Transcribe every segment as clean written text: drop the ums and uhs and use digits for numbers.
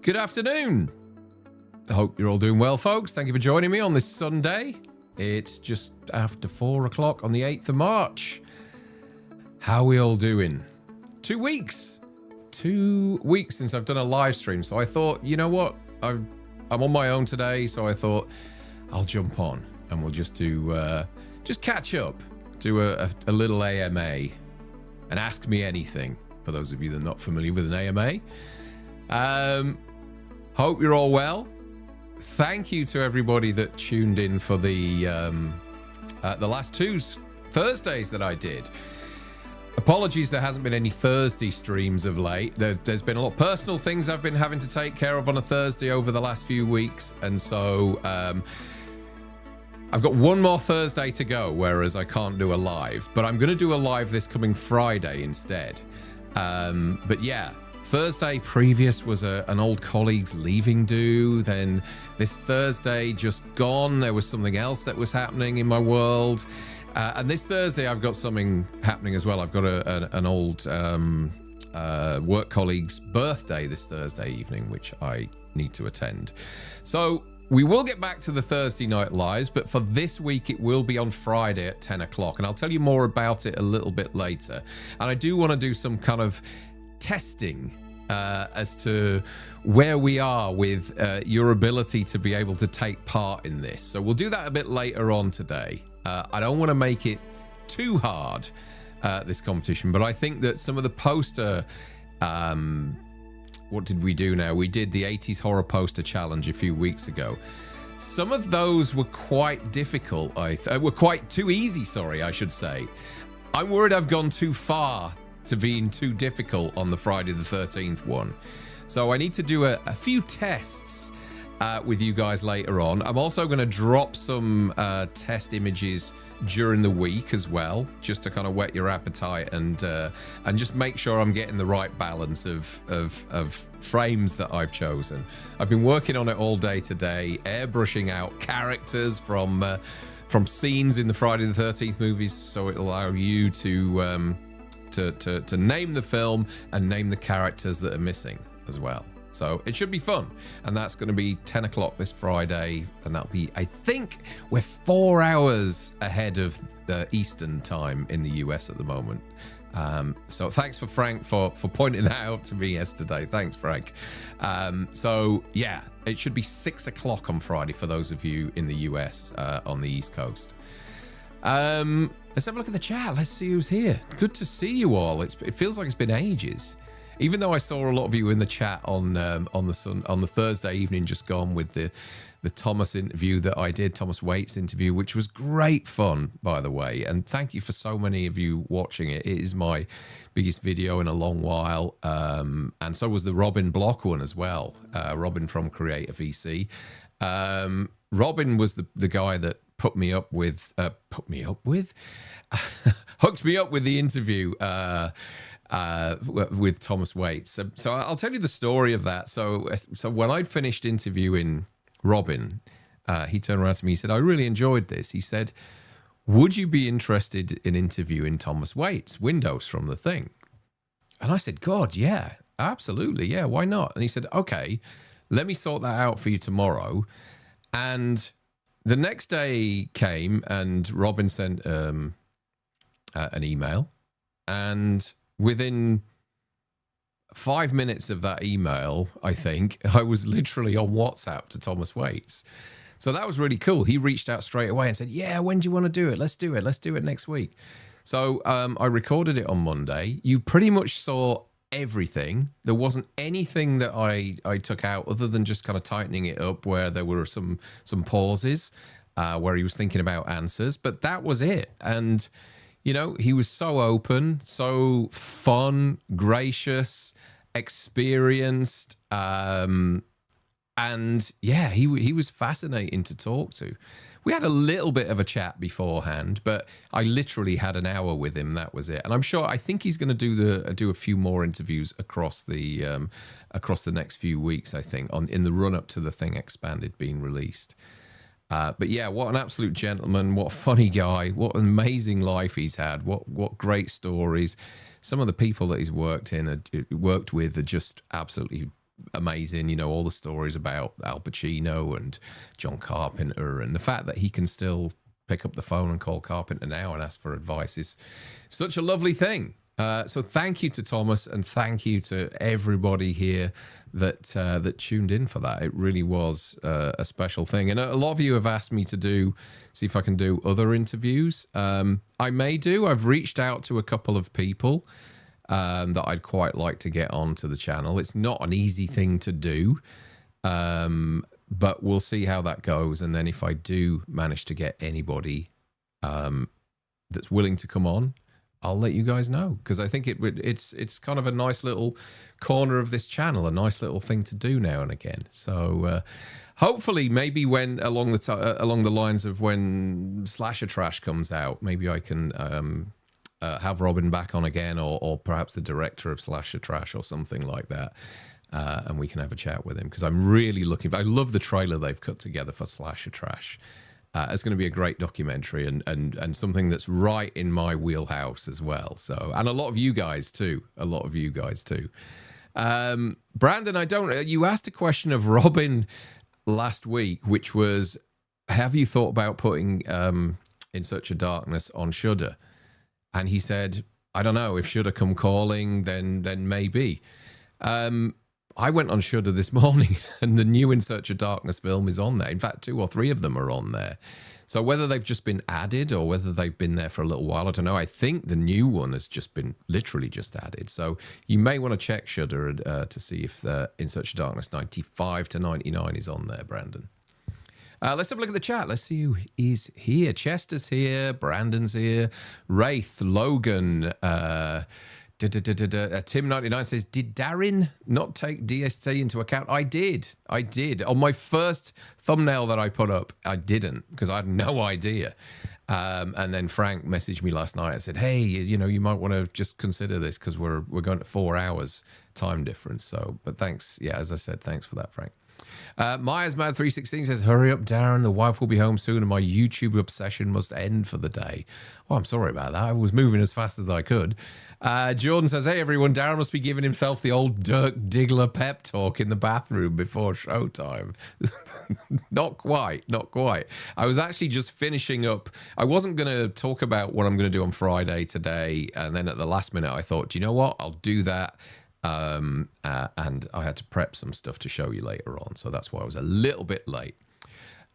Good afternoon. I hope you're all doing well, folks. Thank you for joining me on this Sunday. It's just after 4 o'clock on the 8th of March. How are we all doing? 2 weeks. 2 weeks since I've done a live stream. So I thought, you know what? I'm on my own today. So I thought I'll jump on and we'll just do, just catch up. Do a little AMA and ask me anything. For those of you that are not familiar with an AMA. Hope you're all well. Thank you to everybody that tuned in for the last two Thursdays that I did. Apologies, there hasn't been any Thursday streams of late. There's been a lot of personal things I've been having to take care of on a Thursday over the last few weeks. And so I've got one more Thursday to go, whereas I can't do a live. But I'm going to do a live this coming Friday instead. But yeah. Thursday previous was an old colleague's leaving do. Then this Thursday just gone, there was something else that was happening in my world. And this Thursday I've got something happening as well. I've got an old work colleague's birthday this Thursday evening, which I need to attend. So we will get back to the Thursday night lives, but for this week it will be on Friday at 10 o'clock. And I'll tell you more about it a little bit later. And I do want to do some kind of testing as to where we are with your ability to be able to take part in this. So we'll do that a bit later on today. I don't want to make it too hard, this competition, but I think that some of the poster, what did we do now? We did the 80s horror poster challenge a few weeks ago. Some of those were quite difficult. Were quite too easy, sorry, I should say. I'm worried I've gone too far to being too difficult on the Friday the 13th one. So I need to do a few tests with you guys later on. I'm also going to drop some test images during the week as well, just to kind of whet your appetite and just make sure I'm getting the right balance of frames that I've chosen. I've been working on it all day today, airbrushing out characters from scenes in the Friday the 13th movies, so it'll allow you to name the film and name the characters that are missing as well. So it should be fun. And that's going to be 10 o'clock this Friday. And that'll be, I think we're 4 hours ahead of the Eastern time in the US at the moment. So thanks for Frank for pointing that out to me yesterday. Thanks, Frank. So yeah, it should be 6 o'clock on Friday for those of you in the US on the East Coast. Let's have a look at the chat. Let's see who's here. Good to see you all. It feels like it's been ages. Even though I saw a lot of you in the chat on the Thursday evening just gone with the Thomas interview that I did, Thomas Waite's interview, which was great fun, by the way. And thank you for so many of you watching it. It is my biggest video in a long while. And so was the Robin Block one as well. Robin from Creator VC. Robin was the guy that hooked me up with the interview with Thomas Waite. So I'll tell you the story of that. So when I'd finished interviewing Robin, he turned around to me, he said, I really enjoyed this. He said, would you be interested in interviewing Thomas Waite's Windows from The Thing? And I said, God, yeah, absolutely. Yeah, why not? And he said, okay, let me sort that out for you tomorrow. And the next day came and Robin sent an email, and within 5 minutes of that email, I think, I was literally on WhatsApp to Thomas Waits. So that was really cool. He reached out straight away and said, yeah, when do you want to do it? Let's do it. Let's do it next week. So I recorded it on Monday. You pretty much saw everything. There wasn't anything that I took out other than just kind of tightening it up where there were some pauses where he was thinking about answers, but that was it. And you know, he was so open, so fun, gracious, experienced, and yeah, he was fascinating to talk to. We had a little bit of a chat beforehand, but I literally had an hour with him. That was it. And I think he's going to do a few more interviews across the next few weeks, I think, in the run up to The Thing Expanded being released. But yeah, what an absolute gentleman, what a funny guy, what an amazing life he's had, what great stories. Some of the people that he's worked with are just absolutely amazing. You know, all the stories about Al Pacino and John Carpenter, and the fact that he can still pick up the phone and call Carpenter now and ask for advice is such a lovely thing. So thank you to Thomas, and thank you to everybody here that tuned in for that. It really was a special thing. And a lot of you have asked me to see if I can do other interviews. I may do. I've reached out to a couple of people that I'd quite like to get onto the channel. It's not an easy thing to do, but we'll see how that goes. And then if I do manage to get anybody that's willing to come on, I'll let you guys know, because I think it's kind of a nice little corner of this channel, a nice little thing to do now and again. So hopefully, maybe when along the lines of when Slasher Trash comes out, maybe I can have Robin back on again, or perhaps the director of Slasher Trash or something like that, and we can have a chat with him, because I'm really looking. I love the trailer they've cut together for Slasher Trash. It's going to be a great documentary, and something that's right in my wheelhouse as well. So, and a lot of you guys too. Brandon, you asked a question of Robin last week, which was, have you thought about putting In Search of Darkness on Shudder? And he said, I don't know, if Shudder come calling, then maybe. I went on Shudder this morning, and the new In Search of Darkness film is on there. In fact, 2 or 3 of them are on there. So whether they've just been added or whether they've been there for a little while, I don't know. I think the new one has just been literally just added. So you may want to check Shudder to see if the In Search of Darkness 95 to 99 is on there, Brandon. Let's have a look at the chat. Let's see who is here. Chester's here. Brandon's here. Wraith, Logan, Tim99 says, did Darren not take DST into account? I did. On my first thumbnail that I put up, I didn't, because I had no idea. And then Frank messaged me last night and said, hey, you might want to just consider this, because we're going to 4 hours time difference. So, but thanks. Yeah, as I said, thanks for that, Frank. Myersmad316 says, hurry up, Darren. The wife will be home soon and my YouTube obsession must end for the day. Oh, I'm sorry about that. I was moving as fast as I could. Jordan says, hey, everyone, Darren must be giving himself the old Dirk Diggler pep talk in the bathroom before showtime. Not quite. I was actually just finishing up. I wasn't going to talk about what I'm going to do on Friday today. And then at the last minute, I thought, do you know what? I'll do that. And I had to prep some stuff to show you later on, so that's why I was a little bit late.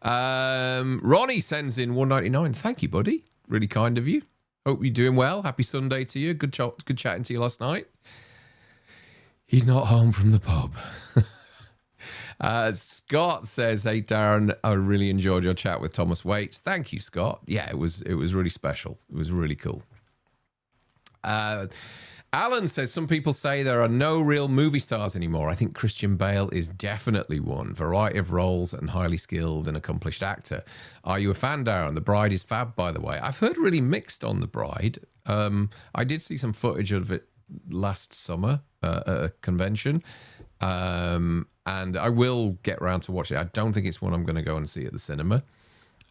Ronnie sends in 199. Thank you, buddy. Really kind of you. Hope you're doing well. Happy Sunday to you. Good chatting to you last night. He's not home from the pub. Scott says, hey, Darren, I really enjoyed your chat with Thomas Waits. Thank you, Scott. Yeah, it was really special. It was really cool. Alan says, some people say there are no real movie stars anymore. I think Christian Bale is definitely one. Variety of roles and highly skilled and accomplished actor. Are you a fan, Darren? The Bride is fab, by the way. I've heard really mixed on The Bride. I did see some footage of it last summer at a convention. And I will get around to watch it. I don't think it's one I'm going to go and see at the cinema.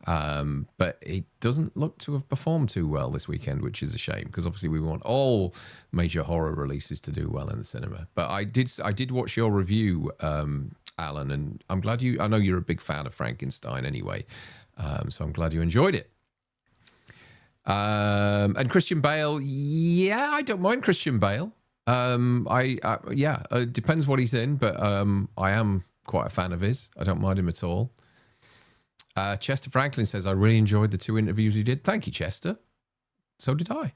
But it doesn't look to have performed too well this weekend, which is a shame, because obviously we want all major horror releases to do well in the cinema. But I did watch your review, Alan, and I'm glad I know you're a big fan of Frankenstein anyway, so I'm glad you enjoyed it. And Christian Bale, yeah, I don't mind Christian Bale. It depends what he's in, but I am quite a fan of his. I don't mind him at all. Chester Franklin says, I really enjoyed the 2 interviews you did. Thank you, Chester. So did I.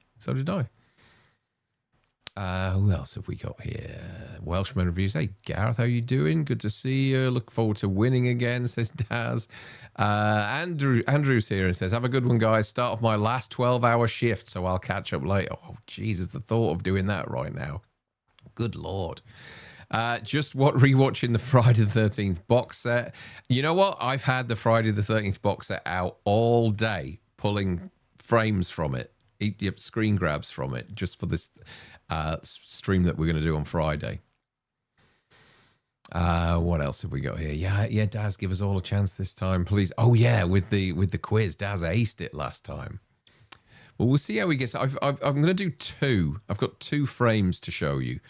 Who else have we got here? Welshman Reviews. Hey, Gareth, how you doing? Good to see you. Look forward to winning again, says Daz. Andrew's here and says, have a good one, guys. Start off my last 12-hour shift, so I'll catch up later. Oh, Jesus, the thought of doing that right now. Good Lord. Just rewatching the Friday the 13th box set. You know what? I've had the Friday the 13th box set out all day, pulling frames from it, screen grabs from it, just for this stream that we're going to do on Friday. What else have we got here? Yeah, Daz, give us all a chance this time, please. Oh yeah, with the quiz, Daz aced it last time. Well, we'll see how he gets. I'm going to do 2. I've got 2 frames to show you.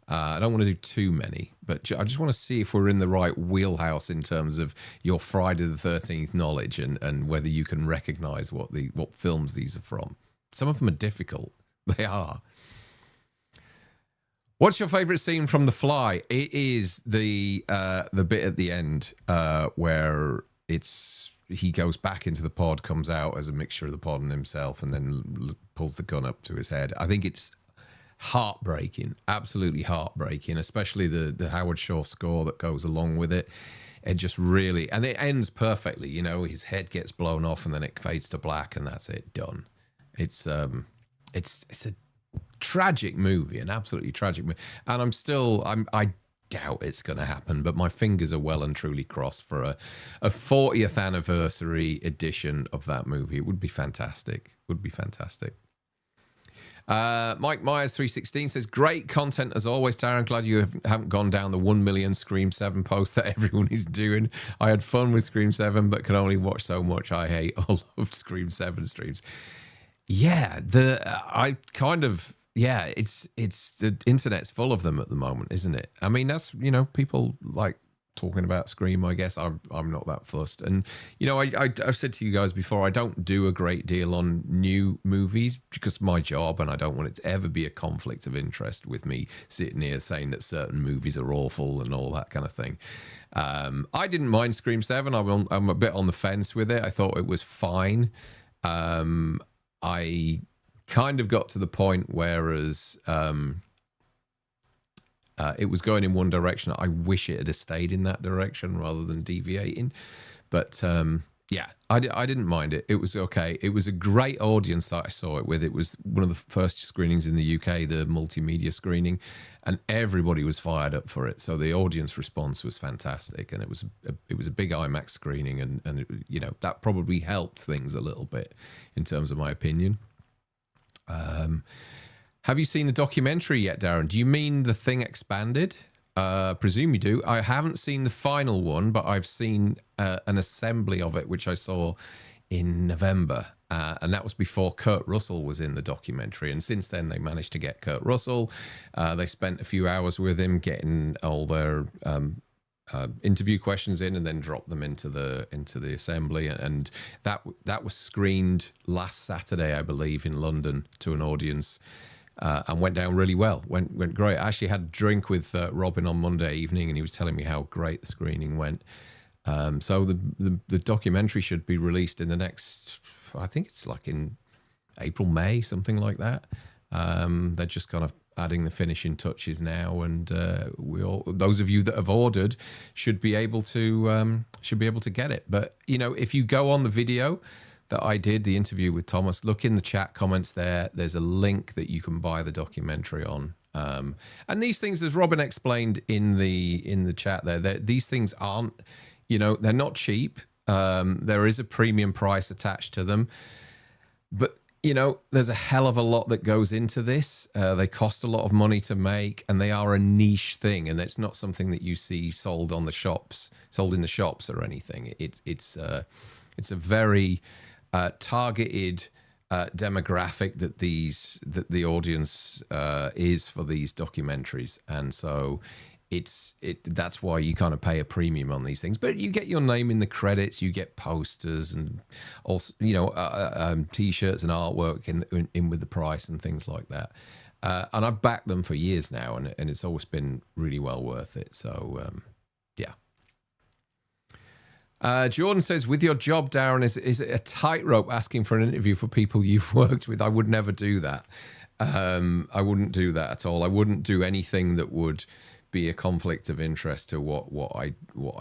I don't want to do too many, but I just want to see if we're in the right wheelhouse in terms of your Friday the 13th knowledge and whether you can recognize what films these are from. Some of them are difficult. They are. What's your favorite scene from The Fly? It is the bit at the end where he goes back into the pod, comes out as a mixture of the pod and himself, and then pulls the gun up to his head. I think it's heartbreaking, absolutely heartbreaking, especially the Howard Shore score that goes along with it. It just really, and it ends perfectly. You know, his head gets blown off, and then it fades to black, and that's it, done. It's a tragic movie, an absolutely tragic movie, and I doubt it's going to happen, but my fingers are well and truly crossed for a 40th anniversary edition of that movie. It would be fantastic. Mike Myers 316 says, great content as always, Darren. Glad you haven't gone down the 1 million Scream 7 post that everyone is doing. I had fun with Scream 7 but can only watch so much. I hate all of Scream 7 streams. Yeah, it's the internet's full of them at the moment, isn't it? I mean, that's, people like talking about Scream. I guess I'm not that fussed. And, I've said to you guys before, I don't do a great deal on new movies because my job, and I don't want it to ever be a conflict of interest with me sitting here saying that certain movies are awful and all that kind of thing. I didn't mind Scream 7. I'm a bit on the fence with it. I thought it was fine. I kind of got to the point whereas it was going in one direction. I wish it had stayed in that direction rather than deviating. But I didn't mind it. It was okay. It was a great audience that I saw it with. It was one of the first screenings in the UK, the multimedia screening, and everybody was fired up for it. So the audience response was fantastic, and it was a big IMAX screening, and that probably helped things a little bit in terms of my opinion. Have you seen the documentary yet, Darren? Do you mean The Thing Expanded? Presume you do. I haven't seen the final one, but I've seen an assembly of it, which I saw in November. And that was before Kurt Russell was in the documentary. And since then, they managed to get Kurt Russell. They spent a few hours with him getting all their interview questions in, and then dropped them into the assembly. And that was screened last Saturday, I believe, in London to an audience. And went down really well. Went great. I actually had a drink with Robin on Monday evening, and he was telling me how great the screening went. So the documentary should be released in the next, I think it's like in April, May, something like that. They're just kind of adding the finishing touches now, and those of you that have ordered should be able to get it. But if you go on the video that I did, the interview with Thomas, look in the chat comments there. There's a link that you can buy the documentary on. And these things, as Robin explained in the chat there, these things aren't, they're not cheap. There is a premium price attached to them. But, there's a hell of a lot that goes into this. They cost a lot of money to make, and they are a niche thing. And it's not something that you see sold in the shops or anything. It's a very targeted demographic that the audience is for these documentaries, and so that's why you kind of pay a premium on these things. But you get your name in the credits, you get posters, and also t-shirts and artwork in with the price and things like that. And I've backed them for years now, and it's always been really well worth it. So yeah. Jordan says, with your job, Darren, is it a tightrope asking for an interview for people you've worked with? I would never do that. I wouldn't do that at all. I wouldn't do anything that would be a conflict of interest to what I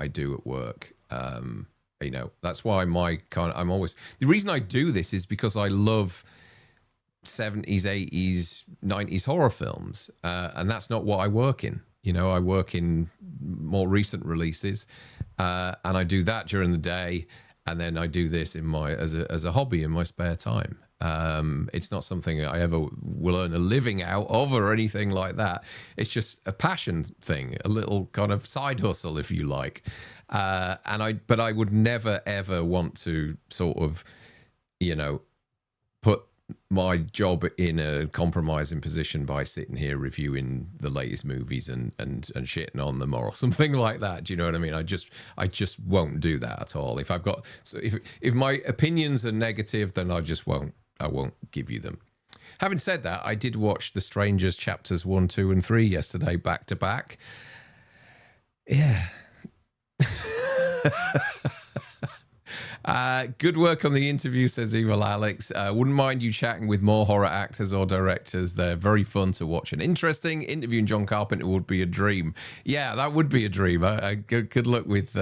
do at work. That's why the reason I do this is because I love 70s, 80s, 90s horror films, and that's not what I work in. I work in more recent releases, and I do that during the day, and then I do this as a hobby in my spare time. It's not something I ever will earn a living out of or anything like that. It's just a passion thing, a little kind of side hustle, if you like. But I would never ever want to sort of, put my job in a compromising position by sitting here reviewing the latest movies and shitting on them or something like that. Do you know what I mean? I just won't do that at all. If I've got, so if my opinions are negative, then I won't give you them. Having said that, I did watch The Strangers chapters 1, 2, and 3 yesterday back to back. Yeah. Good work on the interview, says Evil Alex. Wouldn't mind you chatting with more horror actors or directors. They're very fun to watch. And interesting. Interviewing John Carpenter would be a dream. Yeah, that would be a dream. Good luck with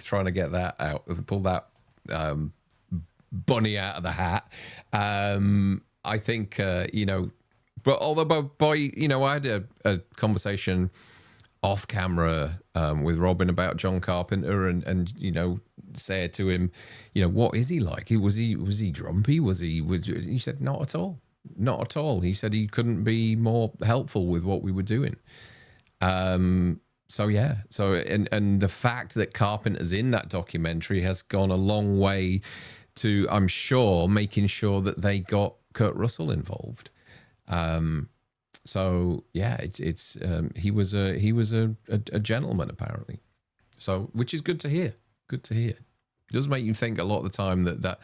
trying to get that out, pull that bunny out of the hat. I think, but although I had a conversation off camera with Robin about John Carpenter and said to him, what is he like? Was he grumpy? He said, not at all. Not at all. He said he couldn't be more helpful with what we were doing. So yeah. So and the fact that Carpenter's in that documentary has gone a long way to, I'm sure, making sure that they got Kurt Russell involved. So yeah, it's he was a gentleman apparently. So which is good to hear. Good to hear. It does make you think a lot of the time that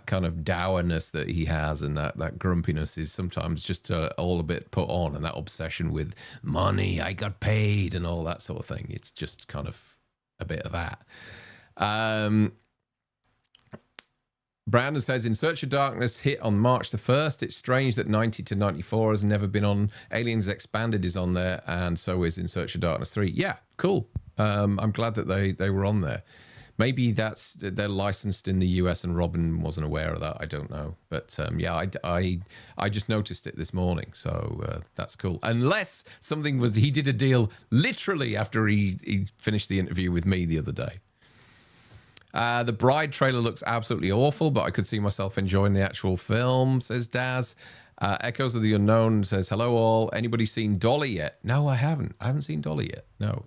kind of dourness that he has and that grumpiness is sometimes just all a bit put on, and that obsession with money, I got paid and all that sort of thing. It's just kind of a bit of that. Brandon says, In Search of Darkness hit on March the 1st. It's strange that 90 to 94 has never been on. Aliens Expanded is on there, and so is In Search of Darkness 3. Yeah, cool. I'm glad that they were on there. Maybe they're licensed in the US and Robin wasn't aware of that. I don't know. But yeah, I just noticed it this morning. So that's cool. Unless he did a deal literally after he finished the interview with me the other day. The Bride trailer looks absolutely awful, but I could see myself enjoying the actual film, says Daz. Echoes of the Unknown says, hello all. Anybody seen Dolly yet? No, I haven't. I haven't seen Dolly yet. No.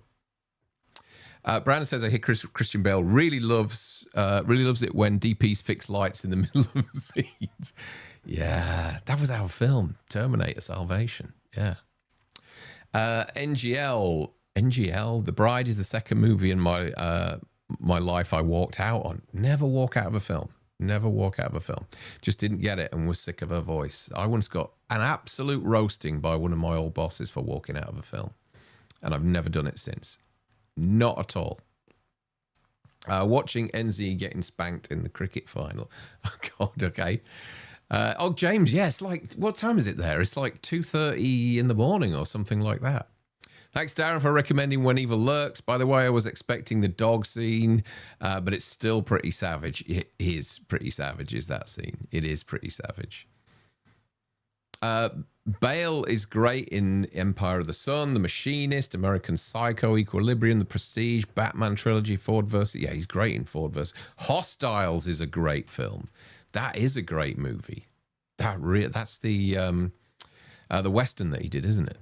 Brandon says, I hear Christian Bale really loves it when DPs fix lights in the middle of scenes. Yeah, that was our film, Terminator Salvation. Yeah. NGL, The Bride is the second movie in my life I walked out on. Never walk out of a film. Never walk out of a film. Just didn't get it and was sick of her voice. I once got an absolute roasting by one of my old bosses for walking out of a film. And I've never done it since. Not at all. Watching NZ getting spanked in the cricket final. Oh, God, okay. James, yes, what time is it there? It's like 2:30 in the morning or something like that. Thanks, Darren, for recommending When Evil Lurks. By the way, I was expecting the dog scene, but it's still pretty savage. It is pretty savage, is that scene. It is pretty savage. Bale is great in Empire of the Sun, The Machinist, American Psycho, Equilibrium, The Prestige, Batman Trilogy, Ford vs. Yeah, he's great in Ford vs. Hostiles is a great film. That is a great movie. That's the Western that he did, isn't it?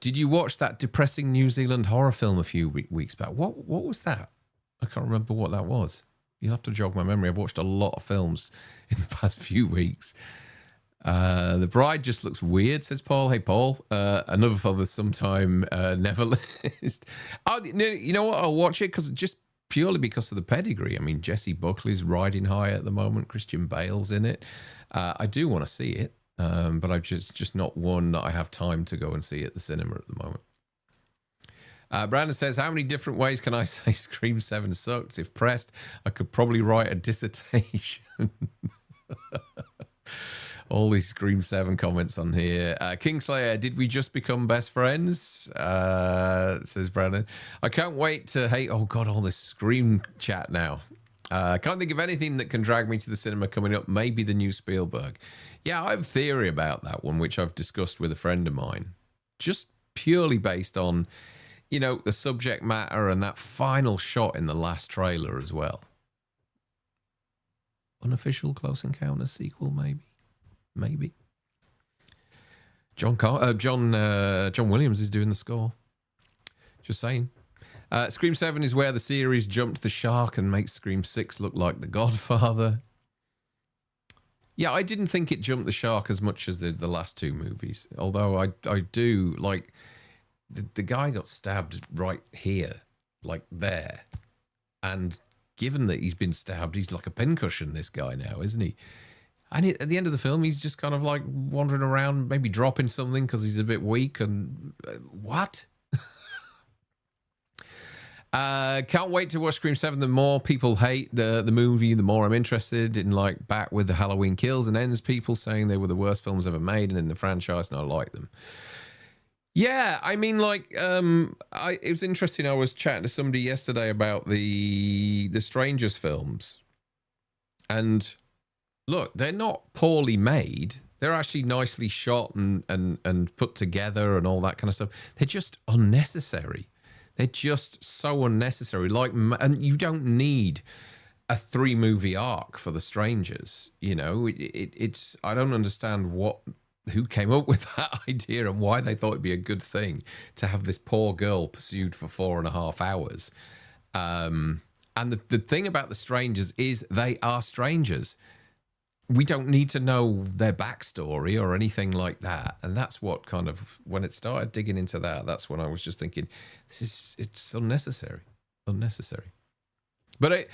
Did you watch that depressing New Zealand horror film a few weeks back? What was that? I can't remember what that was. You'll have to jog my memory. I've watched a lot of films in the past few weeks. The Bride just looks weird, says Paul. Hey, Paul. Another Father Sometime never list. You know what? I'll watch it just purely because of the pedigree. I mean, Jessie Buckley's riding high at the moment. Christian Bale's in it. I do want to see it, but I've just not one that I have time to go and see at the cinema at the moment. Brandon says, how many different ways can I say Scream 7 sucks? If pressed, I could probably write a dissertation. All these Scream 7 comments on here. Kingslayer, did we just become best friends? Says Brandon. I can't wait to hate. Oh, God, all this Scream chat now. Can't think of anything that can drag me to the cinema coming up. Maybe the new Spielberg. Yeah, I have a theory about that one, which I've discussed with a friend of mine. Just purely based on, the subject matter and that final shot in the last trailer as well. Unofficial Close Encounters sequel, maybe. John Williams is doing the score. Just saying. Scream 7 is where the series jumped the shark and makes Scream 6 look like The Godfather. Yeah, I didn't think it jumped the shark as much as the last two movies. Although I do like the guy got stabbed right here, like there, and given that he's been stabbed, he's like a pincushion. This guy now, isn't he? And at the end of the film, he's just kind of like wandering around, maybe dropping something because he's a bit weak. And what? Can't wait to watch Scream 7. The more people hate the movie, the more I'm interested in like back with the Halloween kills and ends. People saying they were the worst films ever made and in the franchise, and I like them. Yeah, I mean, like, it was interesting. I was chatting to somebody yesterday about the Strangers films, and look, they're not poorly made. They're actually nicely shot and put together and all that kind of stuff. They're just unnecessary. They're just so unnecessary. Like, and you don't need a 3-movie arc for the Strangers. You know, it's. I don't understand who came up with that idea and why they thought it'd be a good thing to have this poor girl pursued for 4.5 hours. And the thing about the Strangers is they are strangers. We don't need to know their backstory or anything like that. And that's what kind of, when it started digging into that, that's when I was just thinking, it's unnecessary. But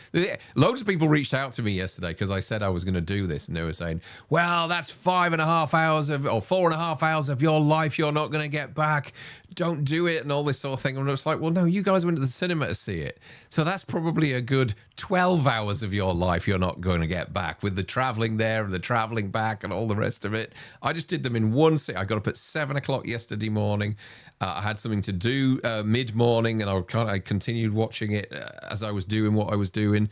loads of people reached out to me yesterday because I said I was going to do this, and they were saying, well, that's 5.5 hours or 4.5 hours of your life you're not going to get back. Don't do it, and all this sort of thing. And I was like, well, no, you guys went to the cinema to see it. So that's probably a good 12 hours of your life you're not going to get back, with the traveling there and the traveling back and all the rest of it. I just did them in one sit. I got up at 7 o'clock yesterday morning. I had something to do mid-morning, and I continued watching it as I was doing what I was doing.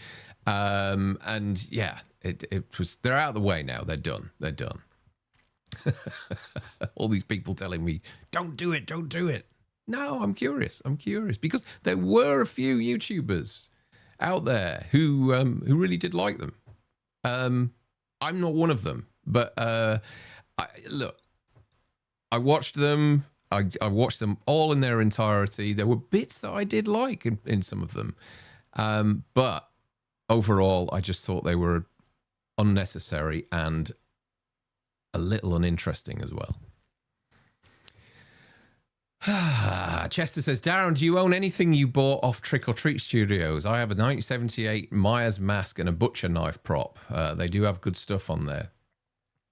And yeah, it was. They're out of the way now. They're done. All these people telling me, don't do it. No, I'm curious because there were a few YouTubers out there who really did like them. I'm not one of them, but look, I watched them. I watched them all in their entirety. There were bits that I did like in some of them. But overall, I just thought they were unnecessary and a little uninteresting as well. Chester says, Darren, do you own anything you bought off Trick or Treat Studios? I have a 1978 Myers mask and a butcher knife prop. They do have good stuff on there.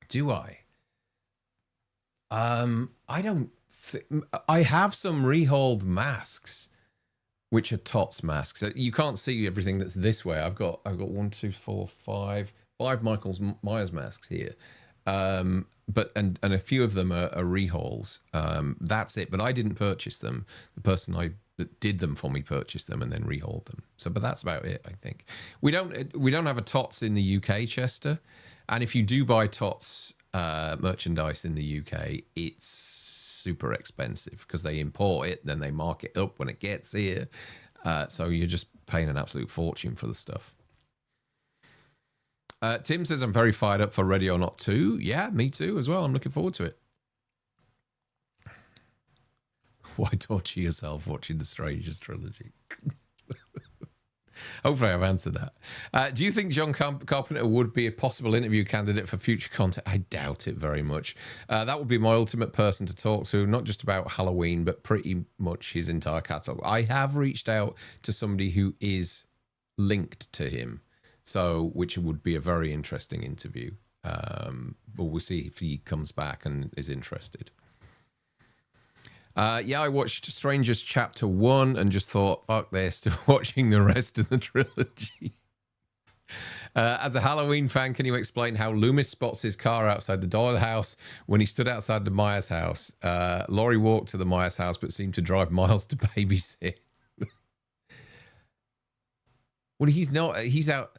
Do I? I don't. I have some rehauled masks, which are Tots masks. You can't see everything that's this way. I've got 1, 2, 4, 5 Michael Myers masks here, but a few of them are rehauls. That's it. But I didn't purchase them. The person that did them for me purchased them and then rehauled them. But that's about it. I think we don't have a Tots in the UK, Chester. And if you do buy Tots merchandise in the UK, it's super expensive because they import it, then they mark it up when it gets here. So you're just paying an absolute fortune for the stuff. Tim says, I'm very fired up for Ready or Not 2. Yeah, me too as well. I'm looking forward to it. Why torture yourself watching the Strangers trilogy? Hopefully I've answered that. Do you think John Carpenter would be a possible interview candidate for future content? I doubt it very much. That would be my ultimate person to talk to, not just about Halloween, but pretty much his entire catalogue. I have reached out to somebody who is linked to him, so which would be a very interesting interview. But we'll see if he comes back and is interested. Yeah, I watched Strangers Chapter 1 and just thought, fuck this, still watching the rest of the trilogy. As a Halloween fan, can you explain how Loomis spots his car outside the Doyle house when he stood outside the Myers house? Laurie walked to the Myers house but seemed to drive miles to babysit. Well, he's not. He's out.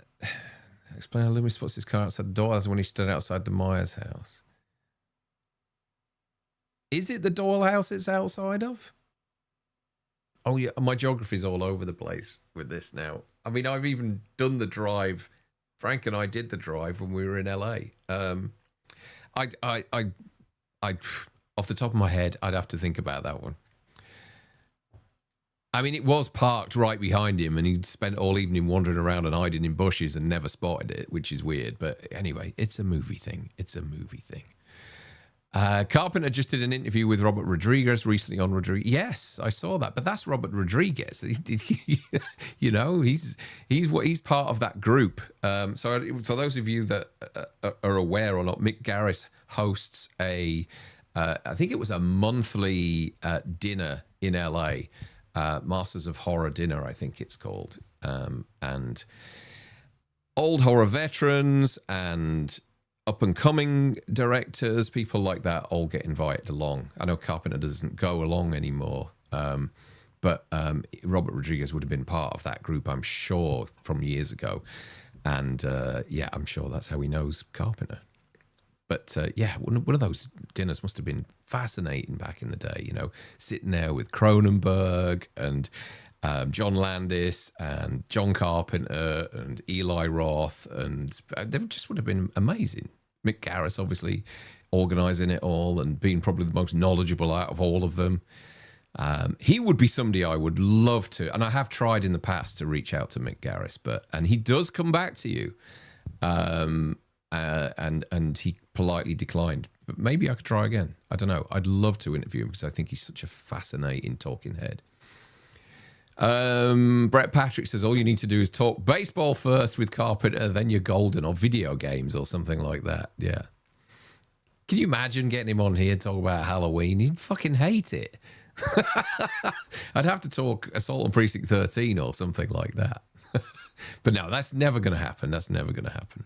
Explain how Loomis spots his car outside the Doyle's when he stood outside the Myers house. Is it the Doyle house it's outside of? Oh, yeah. My geography's all over the place with this now. I mean, I've even done the drive. Frank and I did the drive when we were in LA. I off the top of my head, I'd have to think about that one. I mean, it was parked right behind him, and he'd spent all evening wandering around and hiding in bushes and never spotted it, which is weird. But anyway, it's a movie thing. It's a movie thing. Carpenter just did an interview with Robert Rodriguez recently on Rodriguez. Yes, I saw that, but that's Robert Rodriguez. You know, he's part of that group. So for those of you that are aware or not, Mick Garris hosts I think it was a monthly dinner in LA, Masters of Horror dinner, I think it's called, and old horror veterans and up-and-coming directors, people like that, all get invited along. I know Carpenter doesn't go along anymore, but Robert Rodriguez would have been part of that group, I'm sure, from years ago. And yeah, I'm sure that's how he knows Carpenter. But yeah, one of those dinners must have been fascinating back in the day, you know, sitting there with Cronenberg and John Landis and John Carpenter and Eli Roth, and they just would have been amazing. Mick Garris obviously organising it all and being probably the most knowledgeable out of all of them. He would be somebody I would love to, and I have tried in the past to reach out to Mick Garris, and he does come back to you, and he politely declined. But maybe I could try again. I don't know. I'd love to interview him because I think he's such a fascinating talking head. Brett Patrick says all you need to do is talk baseball first with Carpenter, then you're golden, or video games or something like that. Yeah. Can you imagine getting him on here and talk about Halloween? He'd fucking hate it. I'd have to talk Assault on Precinct 13 or something like that. But no, that's never going to happen. That's never going to happen.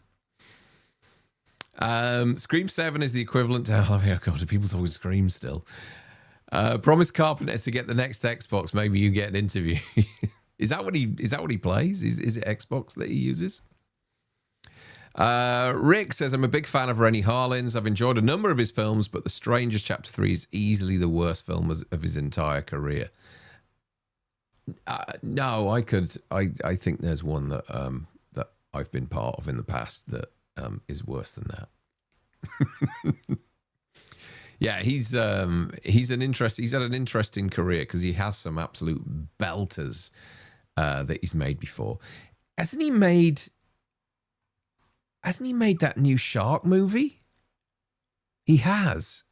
Scream 7 is the equivalent to, oh God, do people talking Scream still? Promise Carpenter to get the next Xbox. Maybe you get an interview. Is that what he plays? Is it Xbox that he uses? Rick says, I'm a big fan of Rennie Harlins. I've enjoyed a number of his films, but The Strangers Chapter 3 is easily the worst film of his entire career. No, I think there's one that I've been part of in the past that is worse than that. Yeah, he's had an interesting career because he has some absolute belters that he's made before. Hasn't he made that new Shark movie? He has.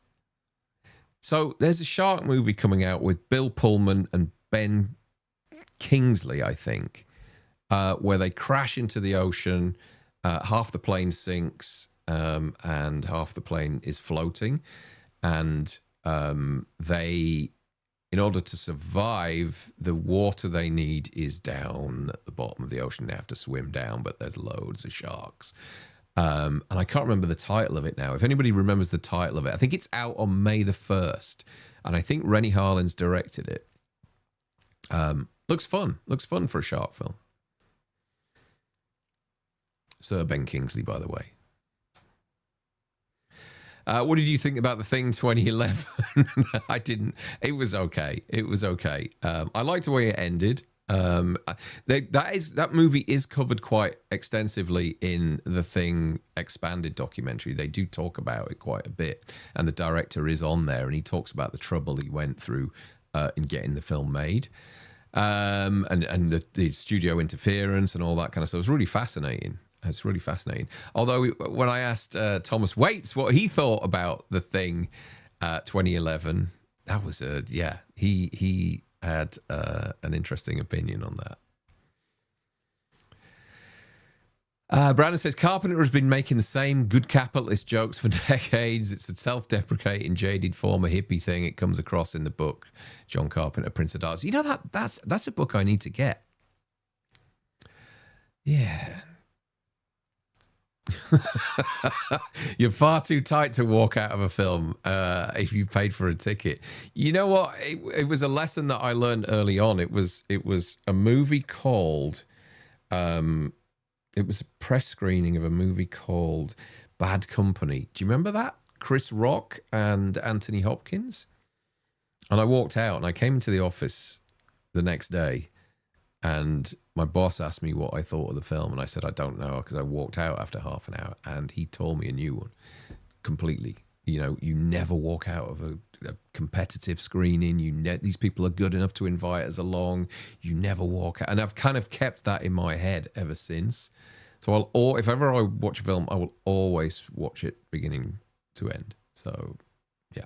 So there's a Shark movie coming out with Bill Pullman and Ben Kingsley, I think, where they crash into the ocean. Half the plane sinks and half the plane is floating. And they, in order to survive, the water they need is down at the bottom of the ocean. They have to swim down, but there's loads of sharks. And I can't remember the title of it now. If anybody remembers the title of it, I think it's out on May the 1st. And I think Rennie Harlins directed it. Looks fun. Looks fun for a shark film. Sir Ben Kingsley, by the way. What did you think about The Thing 2011? I didn't. It was okay. I liked the way it ended. That movie is covered quite extensively in The Thing expanded documentary. They do talk about it quite a bit, and the director is on there, and he talks about the trouble he went through in getting the film made, and the studio interference and all that kind of stuff. It was really fascinating. It's really fascinating. Although when I asked Thomas Waits what he thought about The Thing 2011, that was he had an interesting opinion on that. Brandon says, Carpenter has been making the same good capitalist jokes for decades. It's a self-deprecating, jaded former hippie thing. It comes across in the book, John Carpenter, Prince of Darkness. You know, that's a book I need to get. Yeah. You're far too tight to walk out of a film if you paid for a ticket. You know what? It was a lesson that I learned early on. It was a movie called it was a press screening of a movie called Bad Company. Do you remember that? Chris Rock and Anthony Hopkins. And I walked out and I came into the office the next day, and my boss asked me what I thought of the film, and I said I don't know because I walked out after half an hour, and he told me a new one completely. You know, you never walk out of a competitive screening. These people are good enough to invite us along. You never walk out. And I've kind of kept that in my head ever since. So if ever I watch a film, I will always watch it beginning to end. So, yeah.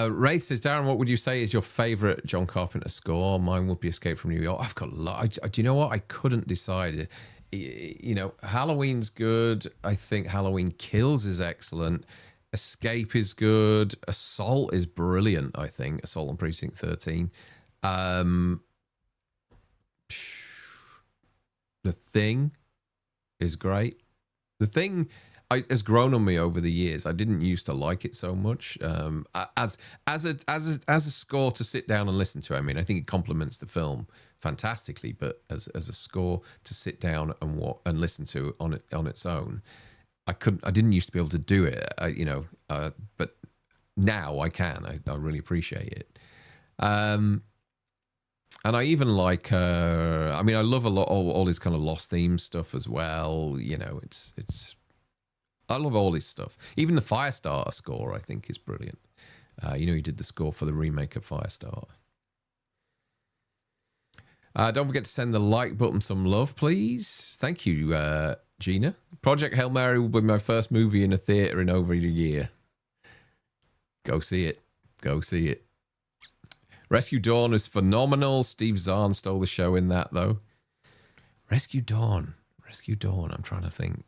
Wraith says, Darren, what would you say is your favourite John Carpenter score? Mine would be Escape from New York. I've got a lot. Do you know what? I couldn't decide. You know, Halloween's good. I think Halloween Kills is excellent. Escape is good. Assault is brilliant, I think. Assault on Precinct 13. The Thing is great. The Thing has grown on me over the years. I didn't used to like it so much. As a score to sit down and listen to. I mean, I think it complements the film fantastically, but as a score to sit down and listen to on its own, I didn't used to be able to do it. But now I can. I really appreciate it. And I even like, I love a lot all his kind of Lost Themes stuff as well. You know, I love all his stuff. Even the Firestarter score, I think, is brilliant. He did the score for the remake of Firestarter. Don't forget to send the like button some love, please. Thank you, Gina. Project Hail Mary will be my first movie in a theatre in over a year. Go see it. Go see it. Rescue Dawn is phenomenal. Steve Zahn stole the show in that, though. Rescue Dawn. I'm trying to think.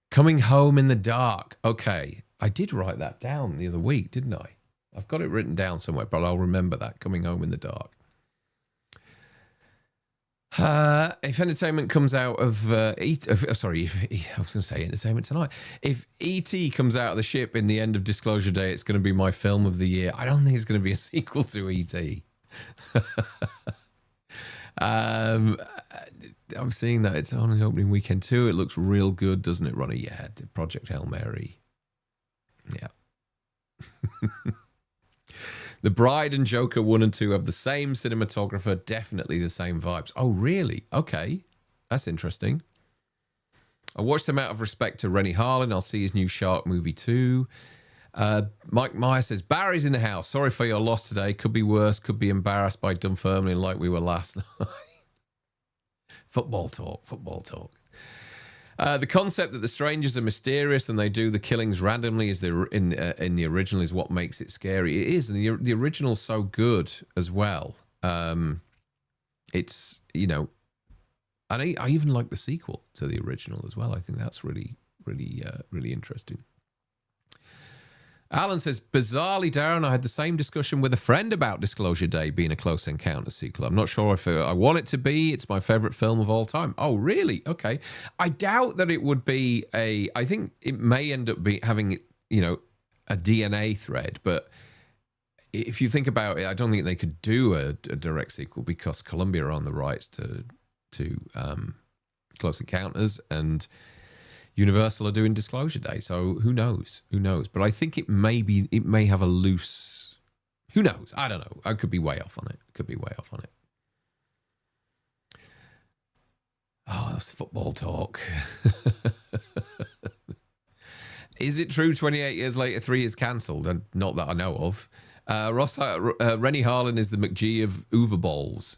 Coming Home in the Dark. Okay. I did write that down the other week, didn't I? I've got it written down somewhere, but I'll remember that. Coming Home in the Dark. If Entertainment comes out of I was going to say Entertainment Tonight. If E.T. comes out of the ship in the end of Disclosure Day, it's going to be my film of the year. I don't think it's going to be a sequel to E.T. I'm seeing that it's on the opening weekend too. It looks real good, doesn't it, Ronnie? Yeah, Project Hail Mary. Yeah. The Bride and Joker 1 and 2 have the same cinematographer, definitely the same vibes. Oh, really? Okay. That's interesting. I watched them out of respect to Rennie Harlin. I'll see his new Shark movie too. Mike Meyer says, Barry's in the house. Sorry for your loss today. Could be worse. Could be embarrassed by Dunfermline like we were last night. Football talk. The concept that the strangers are mysterious and they do the killings randomly in the original is what makes it scary. It is, and the original's so good as well. It's, and I even like the sequel to the original as well. I think that's really, really, really interesting. Alan says, bizarrely, Darren, I had the same discussion with a friend about Disclosure Day being a Close Encounter sequel. I'm not sure if I want it to be. It's my favourite film of all time. Oh, really? Okay. I doubt that it would be I think it may end up having, a DNA thread. But if you think about it, I don't think they could do a direct sequel because Columbia are on the rights to Close Encounters and Universal are doing Disclosure Day, so who knows? But I think it may have a loose. Who knows? I don't know. I could be way off on it. Oh, that's football talk. Is it true 28 years later 3 is cancelled? And not that I know of. Rennie Harlin is the McGee of Overballs.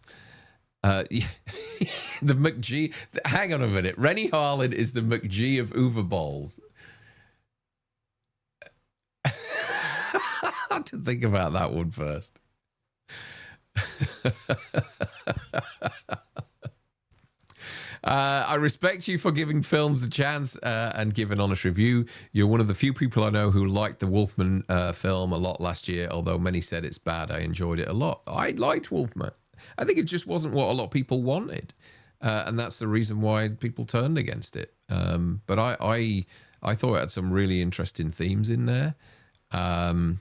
The McGee. Hang on a minute. Rennie Harlin is the McGee of Overballs. I had to think about that one first. I respect you for giving films a chance and give an honest review. You're one of the few people I know who liked the Wolfman film a lot last year, although many said it's bad. I enjoyed it a lot. I liked Wolfman. I think it just wasn't what a lot of people wanted. And that's the reason why people turned against it. But I thought it had some really interesting themes in there. And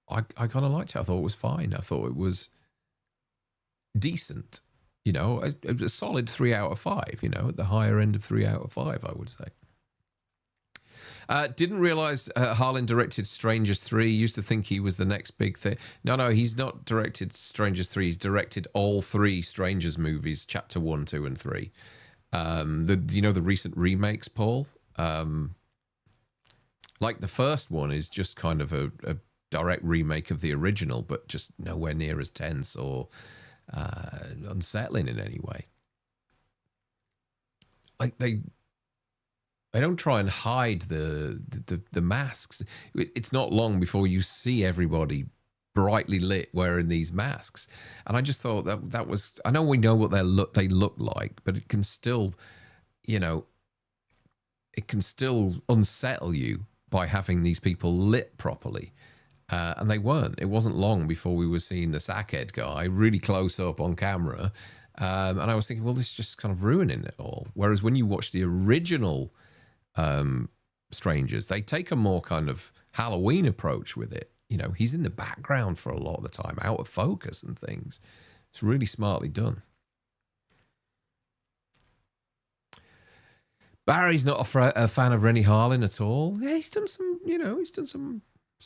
I kind of liked it. I thought it was fine. I thought it was decent. A solid 3 out of 5, at the higher end of 3 out of 5, I would say. Didn't realize Harlin directed Strangers 3. Used to think he was the next big thing. No, he's not directed Strangers 3. He's directed all 3 Strangers movies, chapter 1, 2, and 3. The recent remakes, Paul. Like the first one is just kind of a direct remake of the original, but just nowhere near as tense or unsettling in any way. Like they don't try and hide the masks. It's not long before you see everybody brightly lit wearing these masks, and I just thought that was. I know we know what they look like, but it can still, it can still unsettle you by having these people lit properly. And they weren't. It wasn't long before we were seeing the sackhead guy really close up on camera. And I was thinking, well, this is just kind of ruining it all. Whereas when you watch the original Strangers, they take a more kind of Halloween approach with it. He's in the background for a lot of the time, out of focus and things. It's really smartly done. Barry's not a fan of Rennie Harlin at all. Yeah, he's done some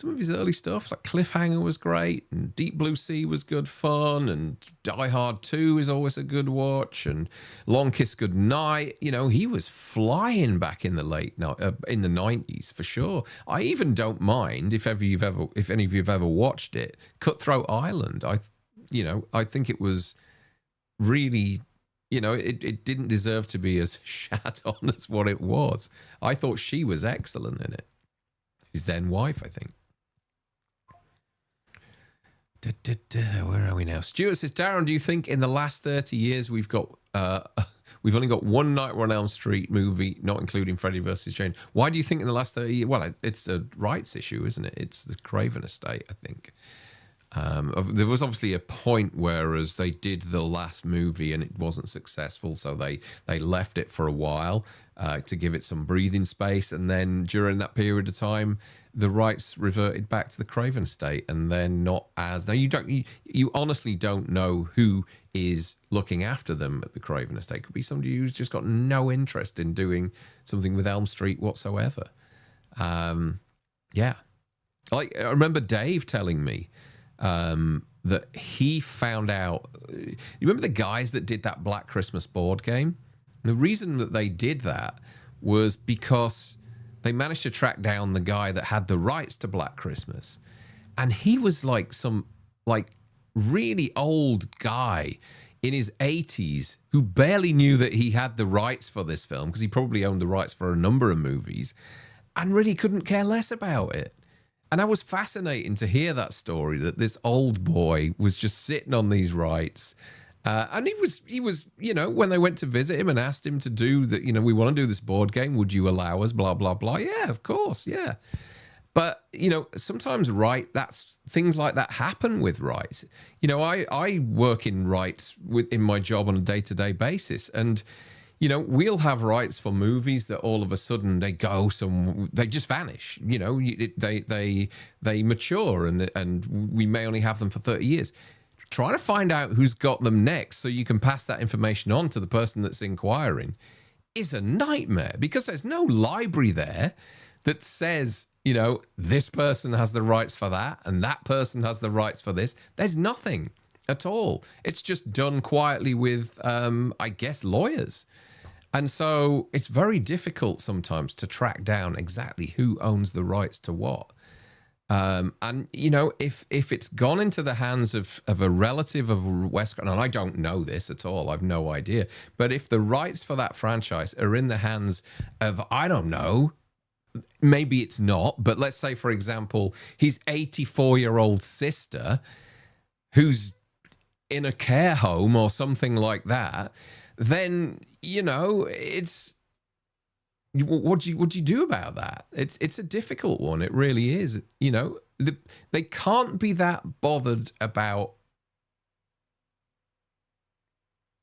of his early stuff, like Cliffhanger was great, and Deep Blue Sea was good fun, and Die Hard 2 is always a good watch, and Long Kiss Goodnight. He was flying back in the in the 90s for sure. I even don't mind if any of you have ever watched it. Cutthroat Island. I think it was really. It didn't deserve to be as shat on as what it was. I thought she was excellent in it. His then wife, I think. Where are we now? Stuart says, Darren, do you think in the last 30 years we've only got one Nightmare on Elm Street movie, not including Freddy vs. Jason? Why do you think in the last 30 years? Well, it's a rights issue, isn't it? It's the Craven estate, I think. There was obviously a point whereas they did the last movie and it wasn't successful, so they left it for a while to give it some breathing space, and then during that period of time the rights reverted back to the Craven estate, and they're not as now you honestly don't know who is looking after them at the Craven estate. It could be somebody who's just got no interest in doing something with Elm Street whatsoever. Yeah, like I remember Dave telling me that he found out. You remember the guys that did that Black Christmas board game? And the reason that they did that was because they managed to track down the guy that had the rights to Black Christmas, and he was like some really old guy in his 80s who barely knew that he had the rights for this film, because he probably owned the rights for a number of movies, and really couldn't care less about it. And that was fascinating to hear that story, that this old boy was just sitting on these rights. And he was, when they went to visit him and asked him to do that, we want to do this board game. Would you allow us? Blah, blah, blah. Yeah, of course. Yeah. But, sometimes that's things like that happen with rights. I work in rights in my job on a day-to-day basis. And, we'll have rights for movies that all of a sudden they just vanish. They mature and we may only have them for 30 years. Trying to find out who's got them next so you can pass that information on to the person that's inquiring is a nightmare, because there's no library there that says, this person has the rights for that and that person has the rights for this. There's nothing at all. It's just done quietly with, I guess, lawyers. And so it's very difficult sometimes to track down exactly who owns the rights to what. And, if it's gone into the hands of a relative of Wes Craven, and I don't know this at all, I've no idea, but if the rights for that franchise are in the hands of, I don't know, maybe it's not, but let's say, for example, his 84-year-old sister who's in a care home or something like that, then, it's... What do you do about that? It's a difficult one. It really is. They can't be that bothered about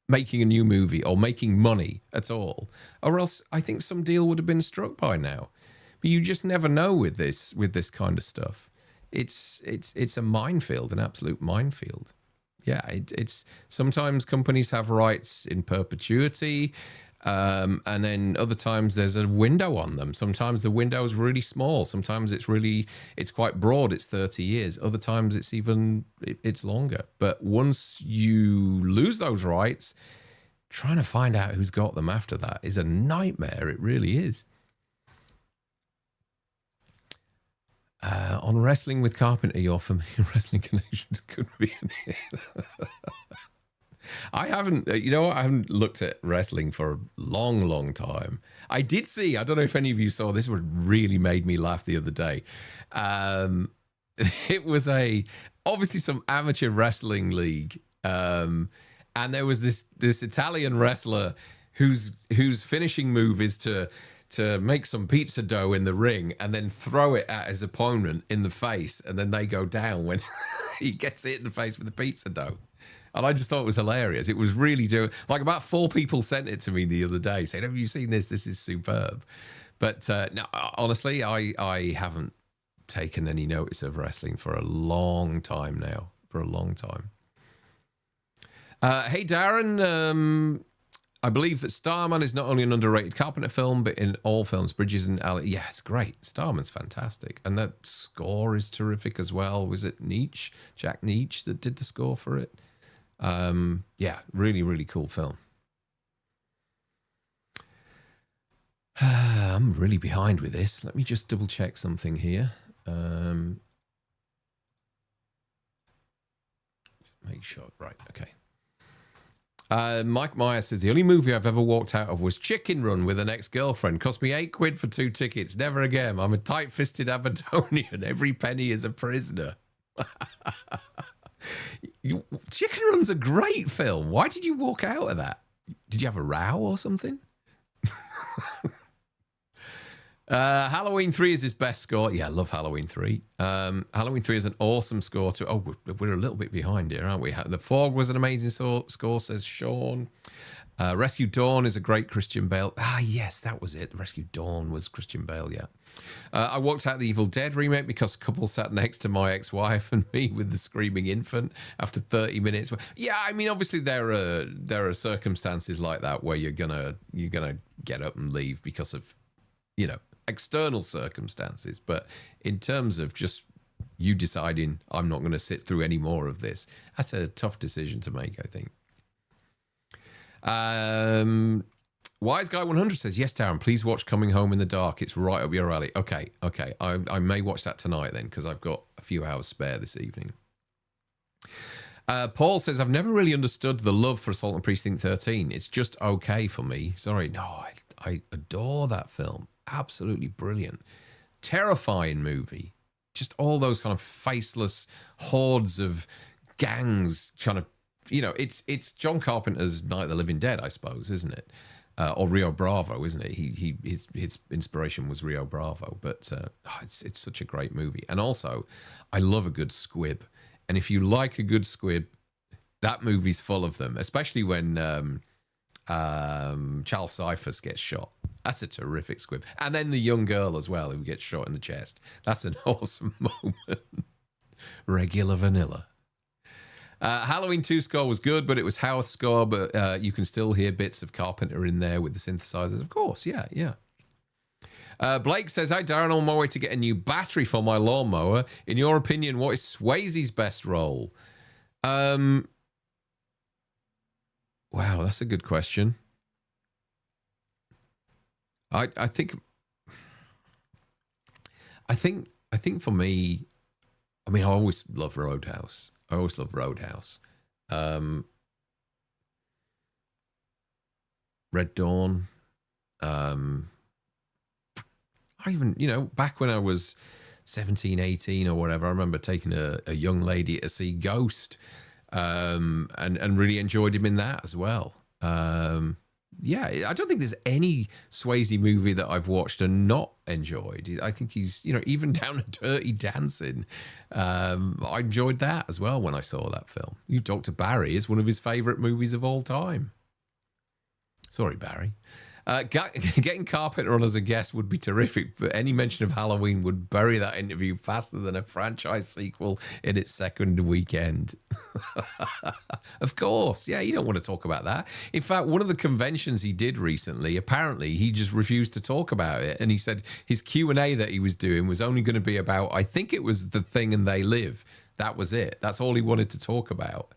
making a new movie or making money at all, or else I think some deal would have been struck by now. But you just never know with this kind of stuff. It's a minefield, an absolute minefield. Yeah, it's sometimes companies have rights in perpetuity. And then other times there's a window on them. Sometimes the window is really small. Sometimes it's quite broad. It's 30 years. Other times it's longer. But once you lose those rights, trying to find out who's got them after that is a nightmare. It really is. On Wrestling with Carpenter, your familiar wrestling connections could be in here. I haven't, you know what? I haven't looked at wrestling for a long, long time. I did see, I don't know if any of you saw, this one really made me laugh the other day. It was obviously some amateur wrestling league. And there was this Italian wrestler whose finishing move is to make some pizza dough in the ring and then throw it at his opponent in the face, and then they go down when he gets hit in the face with the pizza dough. And I just thought it was hilarious. It was really like about 4 people sent it to me the other day saying, have you seen this? This is superb. But no, honestly, I haven't taken any notice of wrestling for a long time now. For a long time. Hey, Darren. I believe that Starman is not only an underrated Carpenter film, but in all films, Bridges and Alley. Yeah, it's great. Starman's fantastic. And that score is terrific as well. Was it Jack Nietzsche that did the score for it? Yeah, really, really cool film. I'm really behind with this. Let me just double check something here. Make sure. Right, okay. Mike Meyer says, the only movie I've ever walked out of was Chicken Run with an ex-girlfriend. Cost me £8 for 2 tickets. Never again. I'm a tight-fisted Aberdonian. Every penny is a prisoner. Chicken Run's a great film. Why did you walk out of that? Did you have a row or something? Halloween 3 is his best score. Yeah, I love Halloween 3. Halloween 3 is an awesome score too. Oh, we're a little bit behind here, aren't we? The Fog was an amazing score, says Sean. Rescue Dawn is a great Christian Bale. Ah, yes, that was it. Rescue Dawn was Christian Bale, yeah. I walked out the Evil Dead remake because a couple sat next to my ex-wife and me with the screaming infant after 30 minutes. Yeah, I mean, obviously there are circumstances like that where you're gonna get up and leave because of, you know, external circumstances. But in terms of just you deciding I'm not going to sit through any more of this, that's a tough decision to make, I think. Wise Guy 100 says, yes, Darren, please watch Coming Home in the Dark. It's right up your alley. Okay. I may watch that tonight then, because I've got a few hours spare this evening. Paul says, I've never really understood the love for Assault on Precinct 13. It's just okay for me. Sorry. No, I adore that film. Absolutely brilliant. Terrifying movie. Just all those kind of faceless hordes of gangs kind of, you know, it's John Carpenter's Night of the Living Dead, I suppose, isn't it? Or Rio Bravo, isn't it? His inspiration was Rio Bravo, but it's such a great movie. And also, I love a good squib. And if you like a good squib, that movie's full of them, especially when Charles Cyphers gets shot. That's a terrific squib. And then the young girl as well who gets shot in the chest. That's an awesome moment. Regular vanilla. Halloween 2 score was good, but it was Howarth's score, but you can still hear bits of Carpenter in there with the synthesizers. Of course, yeah. Blake says, hi, Darren, on my way to get a new battery for my lawnmower. In your opinion, what is Swayze's best role? Wow, that's a good question. I think for me, I mean, I always love Roadhouse. Red Dawn. I even, you know, back when I was 17, 18 or whatever, I remember taking a young lady to see Ghost, and really enjoyed him in that as well. Yeah, I don't think there's any Swayze movie that I've watched and not enjoyed. I think he's, you know, even down to Dirty Dancing. I enjoyed that as well when I saw that film. Dr. Barry is one of his favourite movies of all time. Sorry, Barry. Getting Carpenter on as a guest would be terrific, but any mention of Halloween would bury that interview faster than a franchise sequel in its second weekend. Of course. Yeah, you don't want to talk about that. In fact, one of the conventions he did recently, apparently he just refused to talk about it. And he said his Q&A that he was doing was only going to be about, I think it was The Thing and They Live. That was it. That's all he wanted to talk about.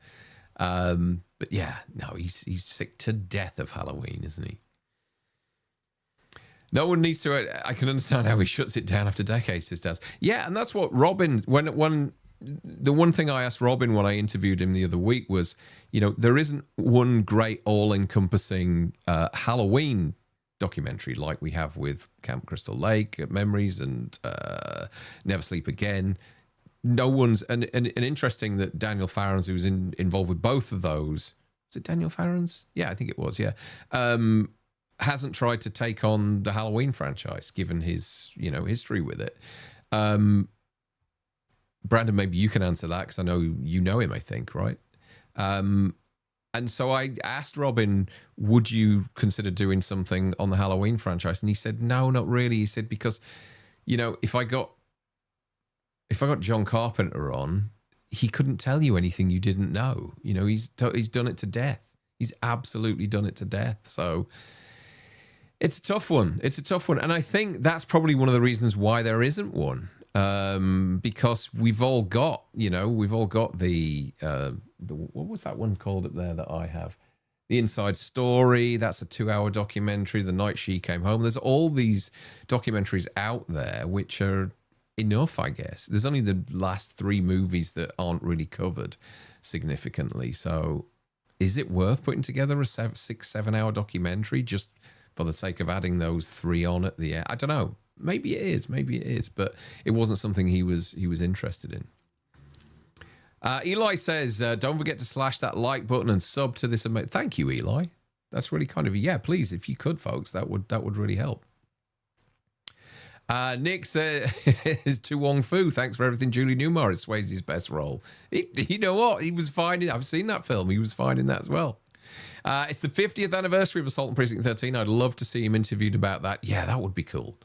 But yeah, no, he's sick to death of Halloween, isn't he? No one needs to. I can understand how he shuts it down after decades, says Daz. Yeah, and that's what Robin. When the one thing I asked Robin when I interviewed him the other week was, there isn't one great all-encompassing Halloween documentary like we have with Camp Crystal Lake, Memories, and Never Sleep Again. No one's and interesting that Daniel Farrens, who was involved with both of those, was it Daniel Farrens? Yeah, I think it was. Yeah, hasn't tried to take on the Halloween franchise, given his history with it. Brandon, maybe you can answer that because I know you know him. I think, right? And so I asked Robin, would you consider doing something on the Halloween franchise? And he said, no, not really. He said, because, if I got John Carpenter on, he couldn't tell you anything you didn't know. He's done it to death. He's absolutely done it to death. So it's a tough one. And I think that's probably one of the reasons why there isn't one. Because we've all got the what was that one called up there that I have? The Inside Story. That's a 2-hour documentary. The Night She Came Home. There's all these documentaries out there which are enough, I guess. There's only the last 3 movies that aren't really covered significantly. So is it worth putting together a 6-7 hour documentary just for the sake of adding those 3 on at the end? I don't know. Maybe it is, but it wasn't something he was interested in. Eli says, don't forget to slash that like button and sub to this. Thank you, Eli. That's really kind of you. Yeah, please, if you could, folks, that would really help. Nick says, to Wong Fu, thanks for everything. Julie Newmar is Swayze's best role. You know what? He was fine. I've seen that film. He was fine in that as well. It's the 50th anniversary of Assault on Precinct 13. I'd love to see him interviewed about that. Yeah, that would be cool.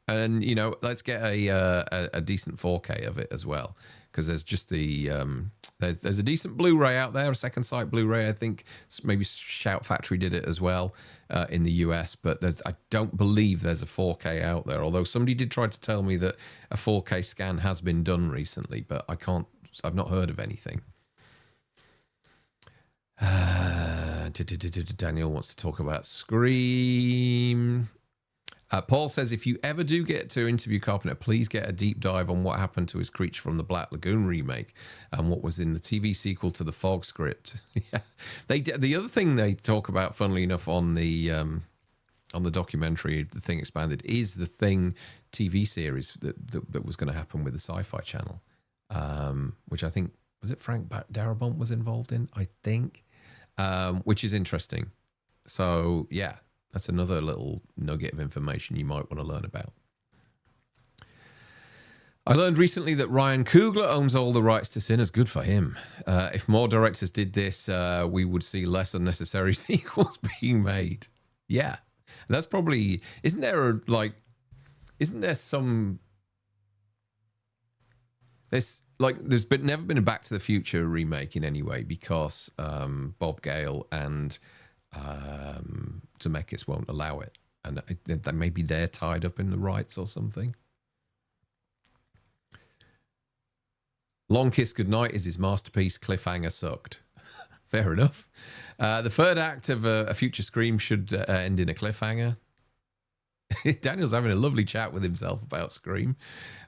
And, let's get a decent 4K of it as well. Because there's just there's a decent Blu-ray out there, a second sight Blu-ray. I think maybe Shout Factory did it as well in the US, but I don't believe there's a 4K out there. Although somebody did try to tell me that a 4K scan has been done recently, but I've not heard of anything. Daniel wants to talk about Scream. Paul says, if you ever do get to interview Carpenter, please get a deep dive on what happened to his Creature from the Black Lagoon remake and what was in the TV sequel to the Fog script. Yeah, the other thing they talk about, funnily enough, on the documentary, The Thing Expanded, is the Thing TV series that was going to happen with the Sci-Fi Channel, which I think was it Frank Darabont was involved in, I think, which is interesting. So yeah. That's another little nugget of information you might want to learn about. I learned recently that Ryan Coogler owns all the rights to Sinners. Good for him. If more directors did this, we would see less unnecessary sequels being made. Yeah. That's probably... Isn't there some... There's never been a Back to the Future remake in any way because Bob Gale and... Zemeckis won't allow it, and maybe they're tied up in the rights or something. Long Kiss Goodnight is his masterpiece. Cliffhanger sucked. Fair enough. The third act of a future Scream should end in a cliffhanger. Daniel's having a lovely chat with himself about Scream.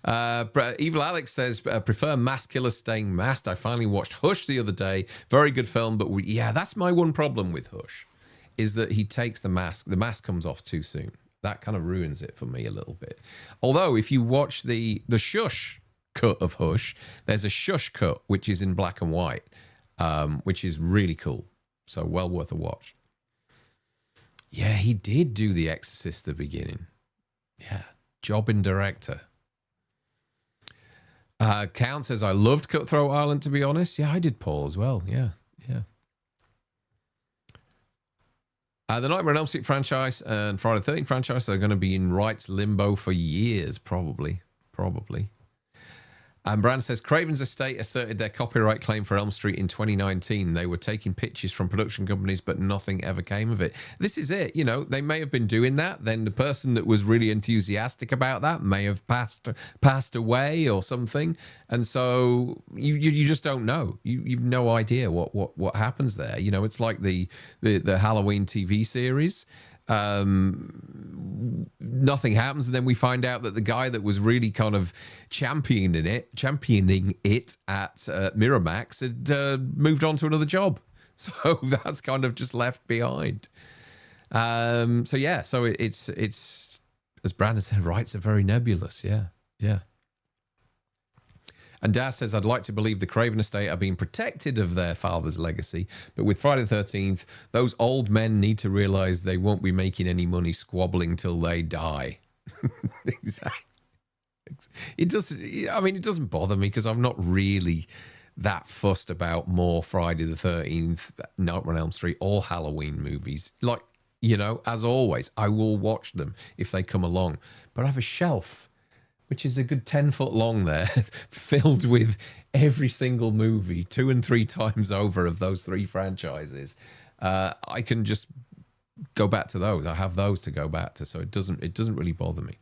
Evil Alex says, prefer mask killers staying masked. I finally watched Hush the other day. Very good film, but that's my one problem with Hush. Is that he takes the mask comes off too soon. That kind of ruins it for me a little bit. Although if you watch the Shush cut of Hush, there's a Shush cut which is in black and white, which is really cool. So well worth a watch. Yeah, he did do The Exorcist at the beginning. Yeah, jobbing director. Count says, I loved Cutthroat Island, to be honest. Yeah, I did, Paul, as well. Yeah. The Nightmare on Elm Street franchise and Friday the 13th franchise are going to be in rights limbo for years, probably. And Brand says, Craven's estate asserted their copyright claim for Elm Street in 2019. They were taking pictures from production companies, but nothing ever came of it. This is it. You know, they may have been doing that. Then the person that was really enthusiastic about that may have passed away or something. And so you just don't know. You've no idea what happens there. You know, it's like the Halloween TV series. Nothing happens, and then we find out that the guy that was really kind of championing it at Miramax had moved on to another job, so that's kind of just left behind. So it's as Brandon said, rights are very nebulous. Yeah. And Daz says, I'd like to believe the Craven estate are being protected of their father's legacy, but with Friday the 13th, those old men need to realize they won't be making any money squabbling till they die. Exactly. It doesn't bother me because I'm not really that fussed about more Friday the 13th, Nightmare on Elm Street, or Halloween movies. Like, you know, as always, I will watch them if they come along. But I have a shelf which is a good 10 foot long there, filled with every single movie 2 and 3 times over of those 3 franchises. I can just go back to those. I have those to go back to, so it doesn't really bother me.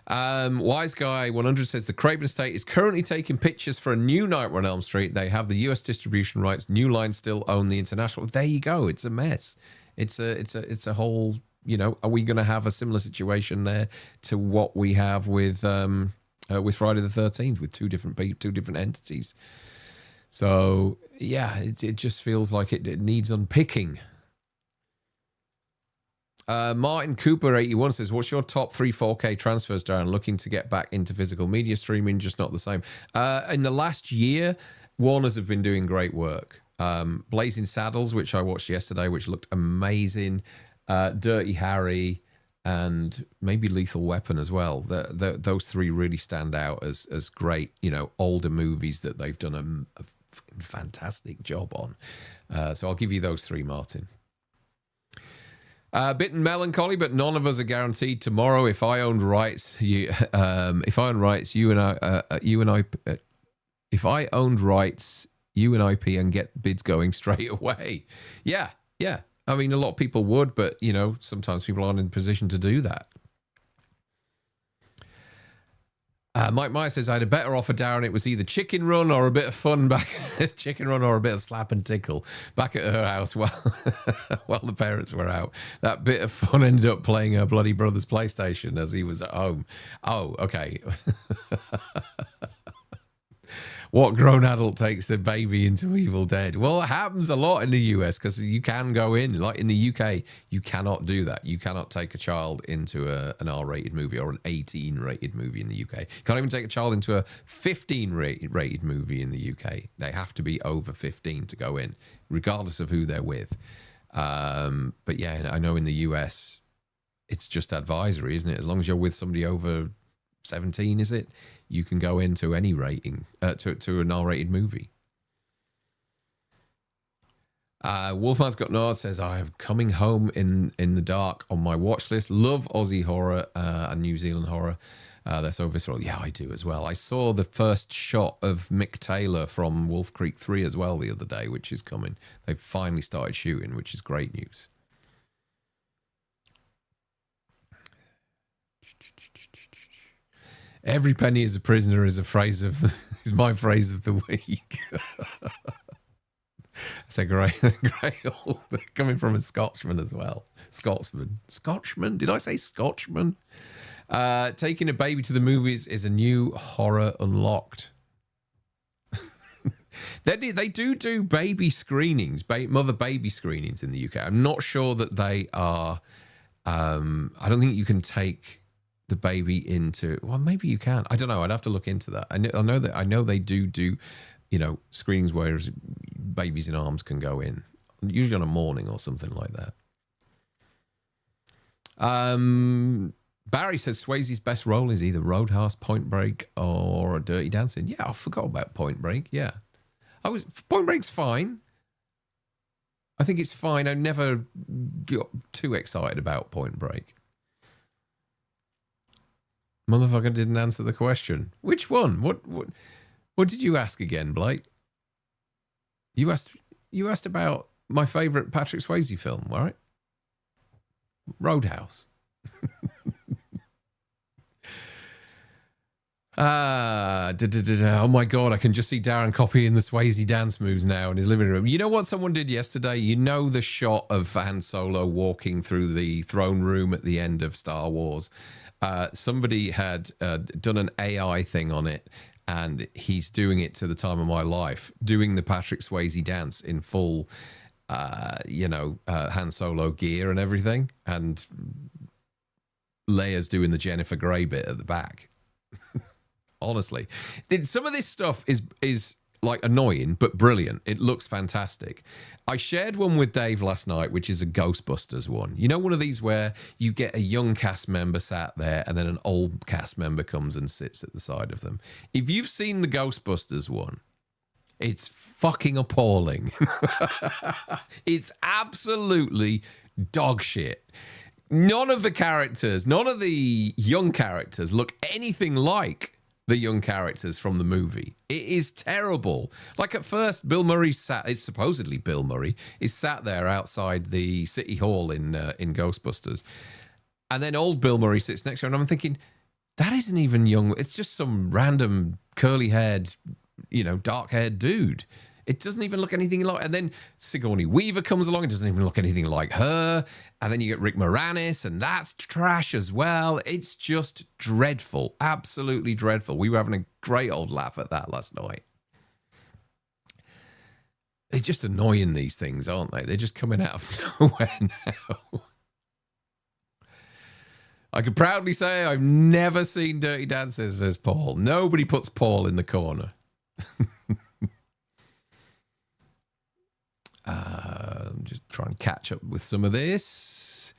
Wise Guy 100 says the Craven estate is currently taking pictures for a new Nightmare on Elm Street. They have the US distribution rights. New Line still own the international. There you go. It's a mess. It's a whole. You know, are we going to have a similar situation there to what we have with Friday the 13th with two different entities? So yeah, it just feels like it needs unpicking. Martin Cooper 81 says, "What's your top 3 4K transfers, Darren? Looking to get back into physical media streaming, just not the same." In the last year, Warners have been doing great work. Blazing Saddles, which I watched yesterday, which looked amazing. Dirty Harry, and maybe Lethal Weapon as well. Those 3 really stand out as great, you know, older movies that they've done a fantastic job on. So I'll give you those 3, Martin. Bitten melancholy, but none of us are guaranteed tomorrow. If I owned rights, if I owned rights, you and IP and get bids going straight away. Yeah. I mean, a lot of people would, but, you know, sometimes people aren't in a position to do that. Mike Meyer says, I had a better offer, Darren. It was either Chicken Run or a bit of fun back Chicken Run or a bit of slap and tickle back at her house while the parents were out. That bit of fun ended up playing her bloody brother's PlayStation as he was at home. Oh, okay. What grown adult takes a baby into Evil Dead? Well, it happens a lot in the US because you can go in. Like in the UK, you cannot do that. You cannot take a child into an R-rated movie or an 18-rated movie in the UK. You can't even take a child into a 15-rated movie in the UK. They have to be over 15 to go in, regardless of who they're with. But yeah, I know in the US, it's just advisory, isn't it? As long as you're with somebody over 17, is it? You can go into any rating, to an R-rated movie. Wolfman's Got Nard says, I am coming home in the dark on my watch list. Love Aussie horror and New Zealand horror. They're so visceral. Yeah, I do as well. I saw the first shot of Mick Taylor from Wolf Creek 3 as well the other day, which is coming. They've finally started shooting, which is great news. Every penny is a prisoner is is my phrase of the week. That's a great old, coming from a Scotsman as well. Scotchman? Did I say Scotchman? Taking a baby to the movies is a new horror unlocked. They do baby screenings, mother baby screenings in the UK. I'm not sure that they are. I don't think you can take the baby into. Well, maybe you can. I don't know. I'd have to look into that. I know they do, you know, screenings where babies in arms can go in, usually on a morning or something like that. Barry says Swayze's best role is either Roadhouse, Point Break, or Dirty Dancing. Yeah, I forgot about Point Break. Yeah, Point Break's fine. I think it's fine. I never got too excited about Point Break. Motherfucker didn't answer the question. Which one? What did you ask again, Blake? You asked about my favourite Patrick Swayze film, right? Roadhouse. Oh my God, I can just see Darren copying the Swayze dance moves now in his living room. You know what someone did yesterday? You know the shot of Han Solo walking through the throne room at the end of Star Wars? Somebody had done an AI thing on it, and he's doing it to the time of my life, doing the Patrick Swayze dance in full, Han Solo gear and everything, and Leia's doing the Jennifer Grey bit at the back. Honestly, some of this stuff is like annoying but brilliant. It looks fantastic. I shared one with Dave last night, which is a Ghostbusters one. You know, one of these where you get a young cast member sat there and then an old cast member comes and sits at the side of them. If you've seen the Ghostbusters one, it's fucking appalling. It's absolutely dog shit. None of the characters, none of the young characters look anything like the young characters from the movie. It is terrible. Like at first, Bill Murray it's supposedly Bill Murray, is sat there outside the City Hall in Ghostbusters. And then old Bill Murray sits next to him, and I'm thinking, that isn't even young. It's just some random curly-haired, dark-haired dude. It doesn't even look anything like... And then Sigourney Weaver comes along. It doesn't even look anything like her. And then you get Rick Moranis, and that's trash as well. It's just dreadful. Absolutely dreadful. We were having a great old laugh at that last night. They're just annoying, these things, aren't they? They're just coming out of nowhere now. I can proudly say I've never seen Dirty Dancing, says Paul. Nobody puts Paul in the corner. Just try and catch up with some of this.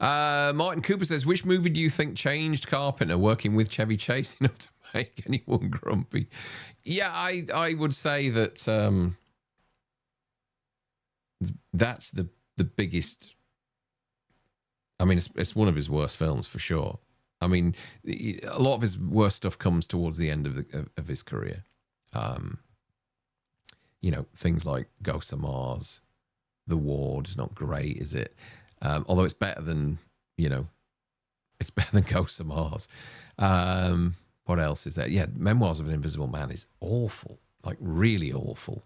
Martin Cooper says, which movie do you think changed Carpenter working with Chevy Chase enough to make anyone grumpy? Yeah, I would say that that's the biggest. I mean, it's one of his worst films for sure. I mean, a lot of his worst stuff comes towards the end of his career. Things like Ghosts of Mars, The Ward's not great, is it? Although it's better than, it's better than Ghosts of Mars. What else is there? Yeah, Memoirs of an Invisible Man is awful, like really awful.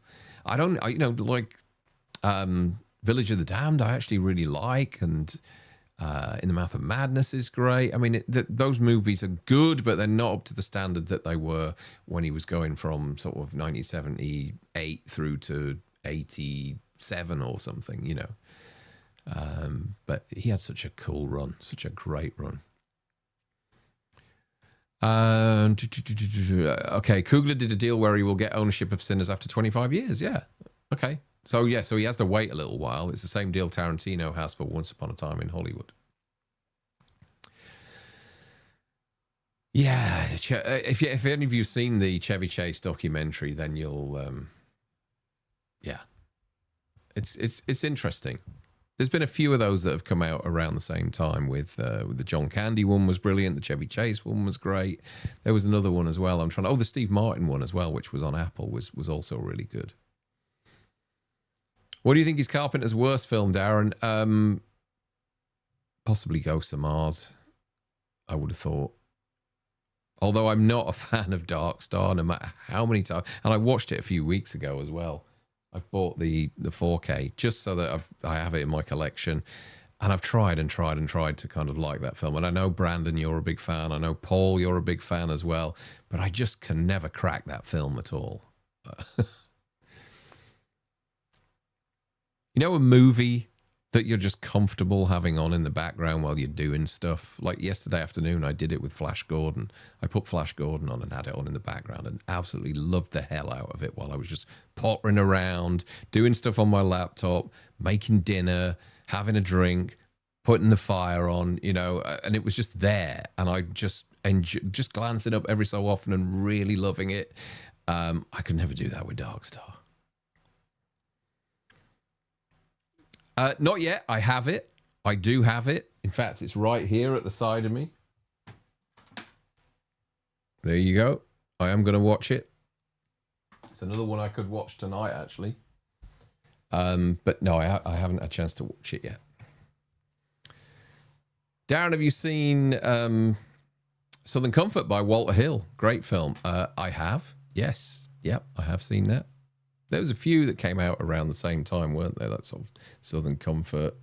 Village of the Damned I actually really like, and In the Mouth of Madness is great. I mean, those movies are good, but they're not up to the standard that they were when he was going from sort of 1978 through to 87 or something, But he had such a cool run, such a great run. Okay, Coogler did a deal where he will get ownership of Sinners after 25 years. Yeah. Okay. So he has to wait a little while. It's the same deal Tarantino has for Once Upon a Time in Hollywood. Yeah, if any of you've seen the Chevy Chase documentary, then you'll, it's interesting. There's been a few of those that have come out around the same time. With the John Candy one was brilliant. The Chevy Chase one was great. There was another one as well. The Steve Martin one as well, which was on Apple, was also really good. What do you think is Carpenter's worst film, Darren? Possibly Ghost of Mars, I would have thought. Although I'm not a fan of Dark Star, no matter how many times. And I watched it a few weeks ago as well. I bought the 4K just so that I have it in my collection. And I've tried to kind of like that film. And I know, Brandon, you're a big fan. I know, Paul, you're a big fan as well. But I just can never crack that film at all. A movie that you're just comfortable having on in the background while you're doing stuff. Like yesterday afternoon, I did it with Flash Gordon. I put Flash Gordon on and had it on in the background and absolutely loved the hell out of it while I was just pottering around, doing stuff on my laptop, making dinner, having a drink, putting the fire on, and it was just there. And I just glancing up every so often and really loving it. I could never do that with Dark Star. Not yet. I have it. I do have it. In fact, it's right here at the side of me. There you go. I am going to watch it. It's another one I could watch tonight, actually. But no, I haven't had a chance to watch it yet. Darren, have you seen Southern Comfort by Walter Hill? Great film. I have. Yes. Yep, I have seen that. There was a few that came out around the same time, weren't there? That sort of Southern Comfort,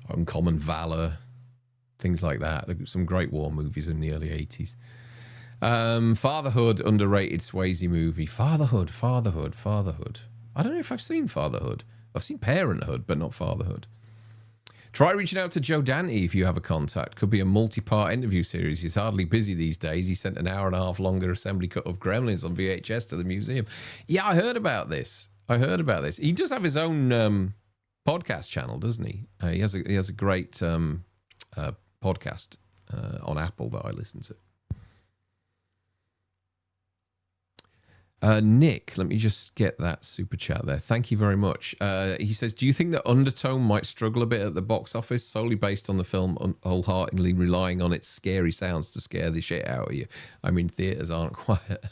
Uncommon Valor, things like that. There were some great war movies in the early 80s. Fatherhood, underrated Swayze movie. Fatherhood. I don't know if I've seen Fatherhood. I've seen Parenthood, but not Fatherhood. Try reaching out to Joe Dante if you have a contact. Could be a multi-part interview series. He's hardly busy these days. He sent an hour and a half longer assembly cut of Gremlins on VHS to the museum. Yeah, I heard about this. He does have his own podcast channel, doesn't he? He has a great podcast on Apple that I listen to. Nick, let me just get that super chat there. Thank you very much. He says, do you think that Undertow might struggle a bit at the box office solely based on the film wholeheartedly relying on its scary sounds to scare the shit out of you? I mean, theaters aren't quiet.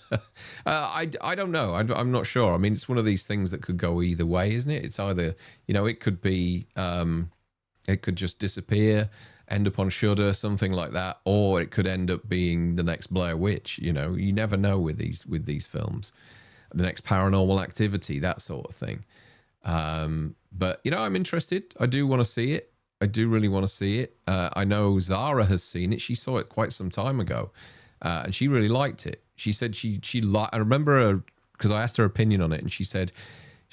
I don't know. I'm not sure. I mean, it's one of these things that could go either way, isn't it? It's either, it could be, it could just disappear, end up on Shudder, something like that, or it could end up being the next Blair Witch. You never know with these films, the next Paranormal Activity, that sort of thing. But I'm interested. I do want to see it. I do really want to see it. I know Zara has seen it. She saw it quite some time ago, and she really liked it. She said I remember her because I asked her opinion on it, and she said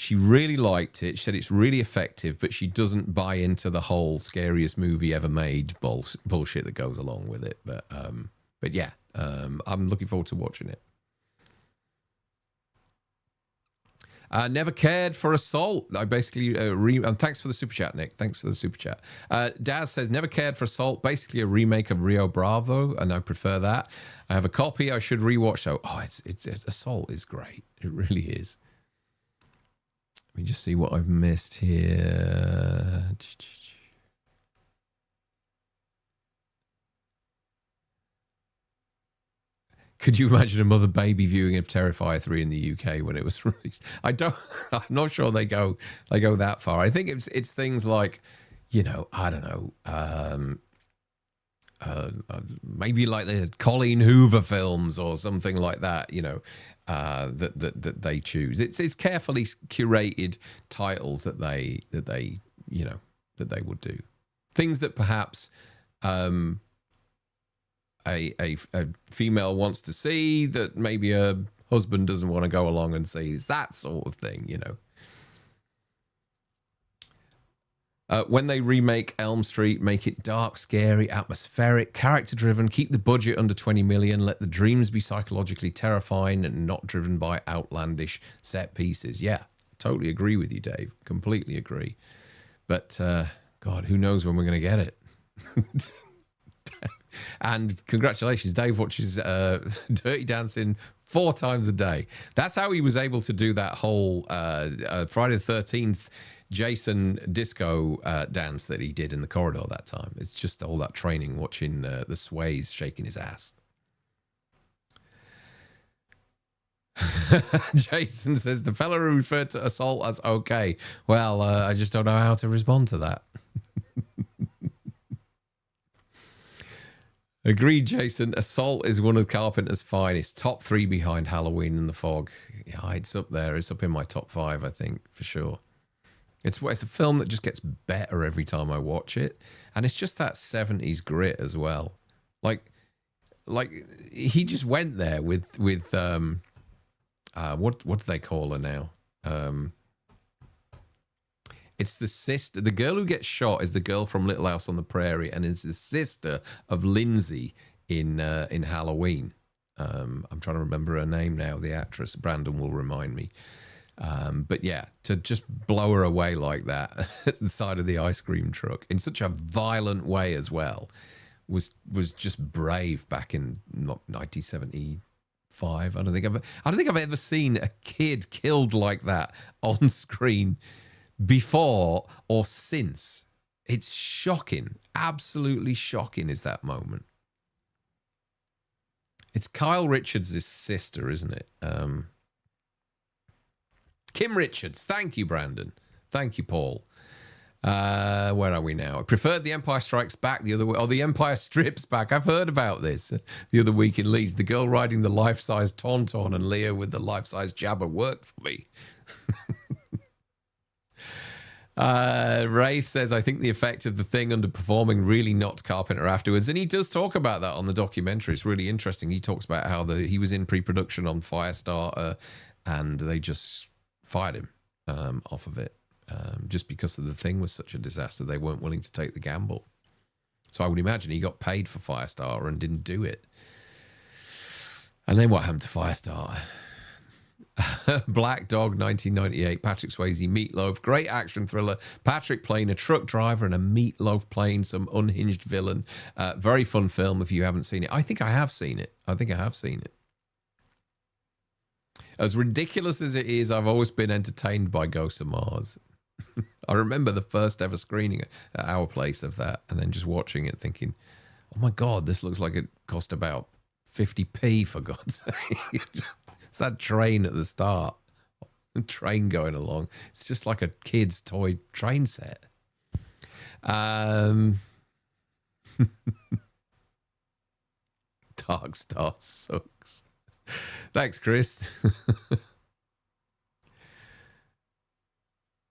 she really liked it. She said it's really effective, but she doesn't buy into the whole scariest movie ever made bullshit that goes along with it. But yeah, I'm looking forward to watching it. Never cared for Assault. I basically and thanks for the super chat, Nick. Thanks for the super chat. Daz says never cared for Assault. Basically a remake of Rio Bravo, and I prefer that. I have a copy. I should rewatch though. Oh, it's Assault is great. It really is. Let me just see what I've missed here. Could you imagine a mother baby viewing of Terrifier 3 in the UK when it was released? I'm not sure they go that far. I think it's things like, I don't know, maybe like the Colleen Hoover films or something like that, that they choose. It's carefully curated titles that they would do. Things that perhaps a female wants to see that maybe a husband doesn't want to go along and see. It's that sort of thing, When they remake Elm Street, make it dark, scary, atmospheric, character-driven, keep the budget under 20 million, let the dreams be psychologically terrifying and not driven by outlandish set pieces. Yeah, totally agree with you, Dave. Completely agree. But, God, who knows when we're going to get it? And congratulations, Dave watches Dirty Dancing 4 times a day. That's how he was able to do that whole Friday the 13th Jason disco dance that he did in the corridor that time. It's just all that training, watching the Sways shaking his ass. Jason says, the fella who referred to Assault as okay. Well, I just don't know how to respond to that. Agreed, Jason. Assault is one of Carpenter's finest. Top 3 behind Halloween and The Fog. Yeah, it's up there. It's up in my top 5, I think, for sure. It's a film that just gets better every time I watch it. And it's just that 70s grit as well. Like he just went there with what do they call her now? It's the sister. The girl who gets shot is the girl from Little House on the Prairie, and it's the sister of Lindsay in Halloween. I'm trying to remember her name now. The actress Brandon will remind me. But yeah, to just blow her away like that at the side of the ice cream truck in such a violent way as well was just brave back in 1975. I don't think I've ever seen a kid killed like that on screen before or since. It's shocking. Absolutely shocking is that moment. It's Kyle Richards' sister, isn't it? Kim Richards. Thank you, Brandon. Thank you, Paul. Where are we now? I preferred The Empire Strikes Back the other way. The Empire Strips Back. I've heard about this the other week in Leeds. The girl riding the life-size Tauntaun and Leo with the life-size Jabba worked for me. Wraith says, I think the effect of the thing underperforming really knocked Carpenter afterwards. And he does talk about that on the documentary. It's really interesting. He talks about how he was in pre-production on Firestarter and they just fired him off of it. Just because of the thing was such a disaster, they weren't willing to take the gamble. So I would imagine he got paid for Firestarter and didn't do it. And then what happened to Firestarter? Black Dog 1998, Patrick Swayze, Meatloaf, great action thriller. Patrick playing a truck driver and a Meatloaf playing some unhinged villain. Very fun film if you haven't seen it. I think I have seen it. As ridiculous as it is, I've always been entertained by Ghosts of Mars. I remember the first ever screening at our place of that and then just watching it thinking, oh my God, this looks like it cost about 50p for God's sake. It's that train at the start. The train going along. It's just like a kid's toy train set. Dark Star sucks. Thanks, Chris.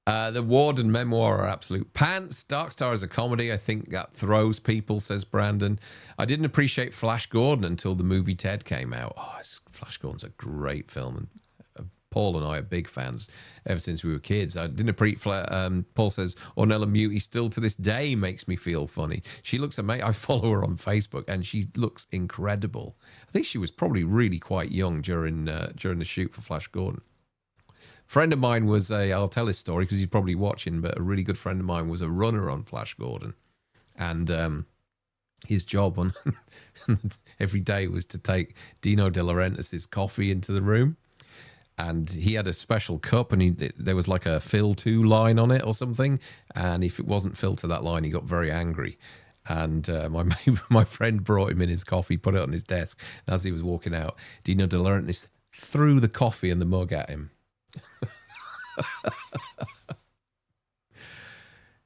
The Warden memoir are absolute pants. Dark Star is a comedy. I think that throws people, says Brandon. I didn't appreciate Flash Gordon until the movie Ted came out. Flash Gordon's a great film. And Paul and I are big fans ever since we were kids. I didn't appreciate... Paul says, Ornella Muti still to this day makes me feel funny. She looks amazing. I follow her on Facebook and she looks incredible. I think she was probably really quite young during the shoot for Flash Gordon. Friend of mine was I'll tell his story because he's probably watching, but a really good friend of mine was a runner on Flash Gordon. And his job on every day was to take Dino De Laurentiis' coffee into the room. And he had a special cup and there was like a fill to line on it or something. And if it wasn't filled to that line, he got very angry. And my friend brought him in his coffee, put it on his desk. And as he was walking out, Dino De Laurentiis threw the coffee and the mug at him.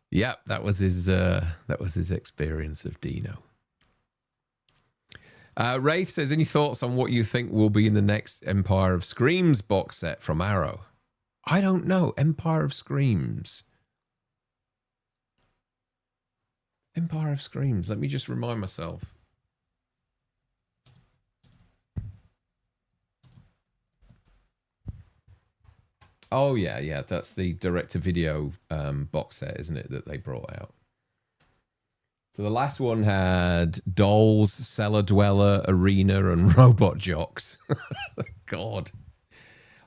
Yep, that was his experience of Dino. Wraith says, any thoughts on what you think will be in the next Empire of Screams box set from Arrow? I don't know. Empire of Screams. Empire of Screams. Let me just remind myself. Oh, yeah. That's the direct-to-video box set, isn't it, that they brought out? So the last one had Dolls, Cellar Dweller, Arena, and Robot Jocks. God.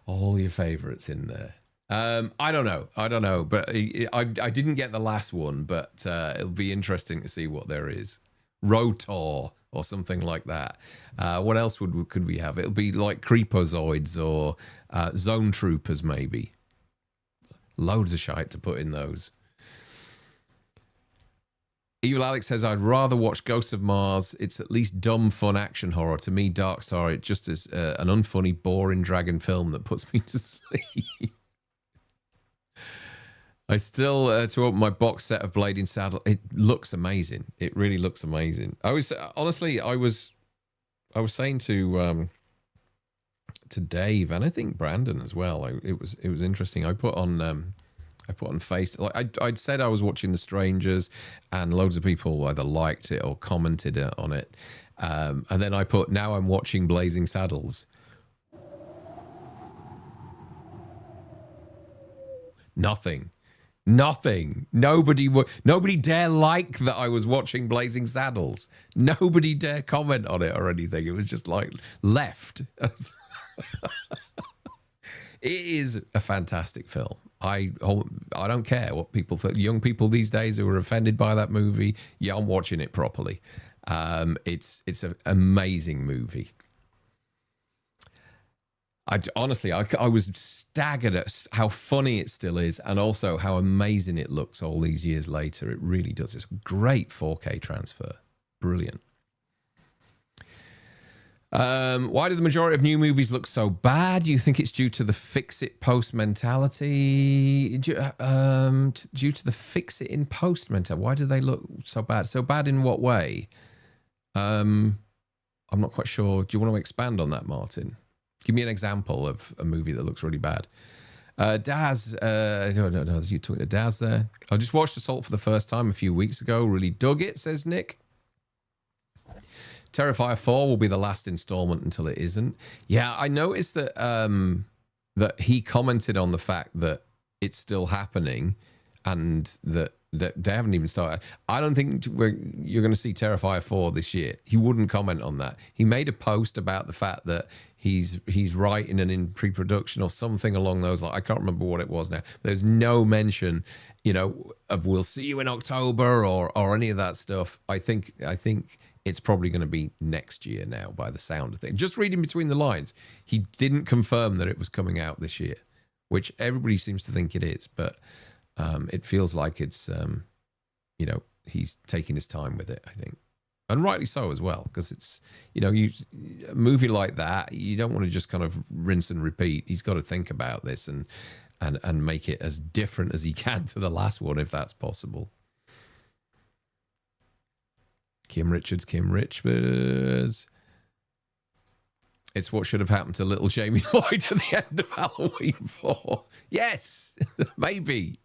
All your favourites in there. I don't know. But I didn't get the last one, but it'll be interesting to see what there is. Rotor or something like that. What else could we have? It'll be like Creepozoids or Zone Troopers, maybe. Loads of shite to put in those. Evil Alex says, I'd rather watch Ghosts of Mars. It's at least dumb, fun action horror. To me, Dark Star, it just is an unfunny, boring dragon film that puts me to sleep. I still, to open my box set of Blade in Saddle, it looks amazing. It really looks amazing. I was saying to Dave, and I think Brandon as well, it was interesting. I put on face, like I'd said I was watching The Strangers, and loads of people either liked it or commented on it. And then I put, now I'm watching Blazing Saddles. Nothing. Nobody dare like that I was watching Blazing Saddles. Nobody dare comment on it or anything. It was just like left. It is a fantastic film. I don't care what people think. Young people these days who are offended by that movie, yeah, I'm watching it properly. It's an amazing movie. Honestly, I was staggered at how funny it still is and also how amazing it looks all these years later. It really does. It's a great 4K transfer. Brilliant. Why do the majority of new movies look so bad? Do you think it's due to the fix-it post mentality? Due to the fix-it in post mentality. Why do they look so bad? So bad in what way? I'm not quite sure. Do you want to expand on that, Martin? Give me an example of a movie that looks really bad. Daz, no, you're talking to Daz there. I just watched Assault for the first time a few weeks ago. Really dug it, says Nick. Terrifier 4 will be the last installment until it isn't. Yeah, I noticed that that he commented on the fact that it's still happening and that they haven't even started. I don't think you're going to see Terrifier 4 this year. He wouldn't comment on that. He made a post about the fact that he's writing and in pre-production or something along those lines. I can't remember what it was now. There's no mention, of we'll see you in October or any of that stuff. I think it's probably going to be next year now by the sound of things. Just reading between the lines, he didn't confirm that it was coming out this year, which everybody seems to think it is. But it feels like it's, he's taking his time with it, I think. And rightly so as well, because it's, a movie like that, you don't want to just kind of rinse and repeat. He's got to think about this and make it as different as he can to the last one, if that's possible. Kim Richards. It's what should have happened to little Jamie Lloyd at the end of Halloween 4. Yes, maybe.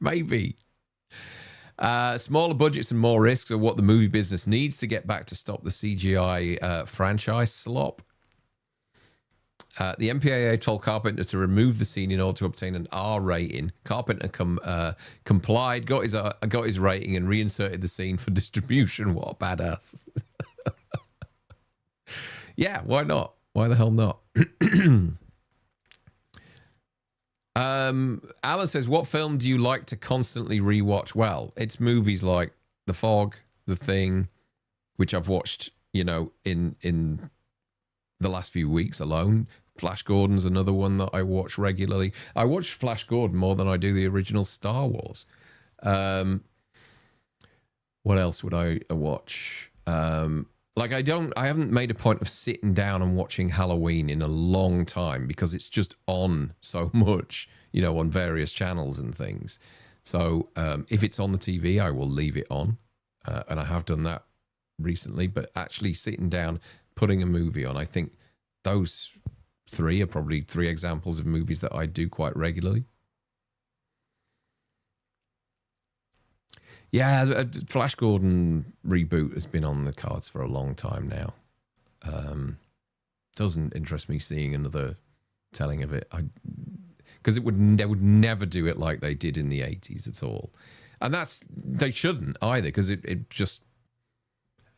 Smaller budgets and more risks are what the movie business needs to get back to stop the CGI franchise slop. The MPAA told Carpenter to remove the scene in order to obtain an R rating. Carpenter complied, got his rating, and reinserted the scene for distribution. What a badass! Yeah, why not? Why the hell not? Alan says, "What film do you like to constantly rewatch?" Well, it's movies like The Fog, The Thing, which I've watched, in the last few weeks alone. Flash Gordon's another one that I watch regularly. I watch Flash Gordon more than I do the original Star Wars. What else would I watch? I haven't made a point of sitting down and watching Halloween in a long time because it's just on so much, on various channels and things. So if it's on the TV, I will leave it on. And I have done that recently, but actually sitting down, putting a movie on, I think those three are probably three examples of movies that I do quite regularly. Yeah, Flash Gordon reboot has been on the cards for a long time now. Doesn't interest me seeing another telling of it, because they would never do it like they did in the 80s at all, and they shouldn't either, because it just,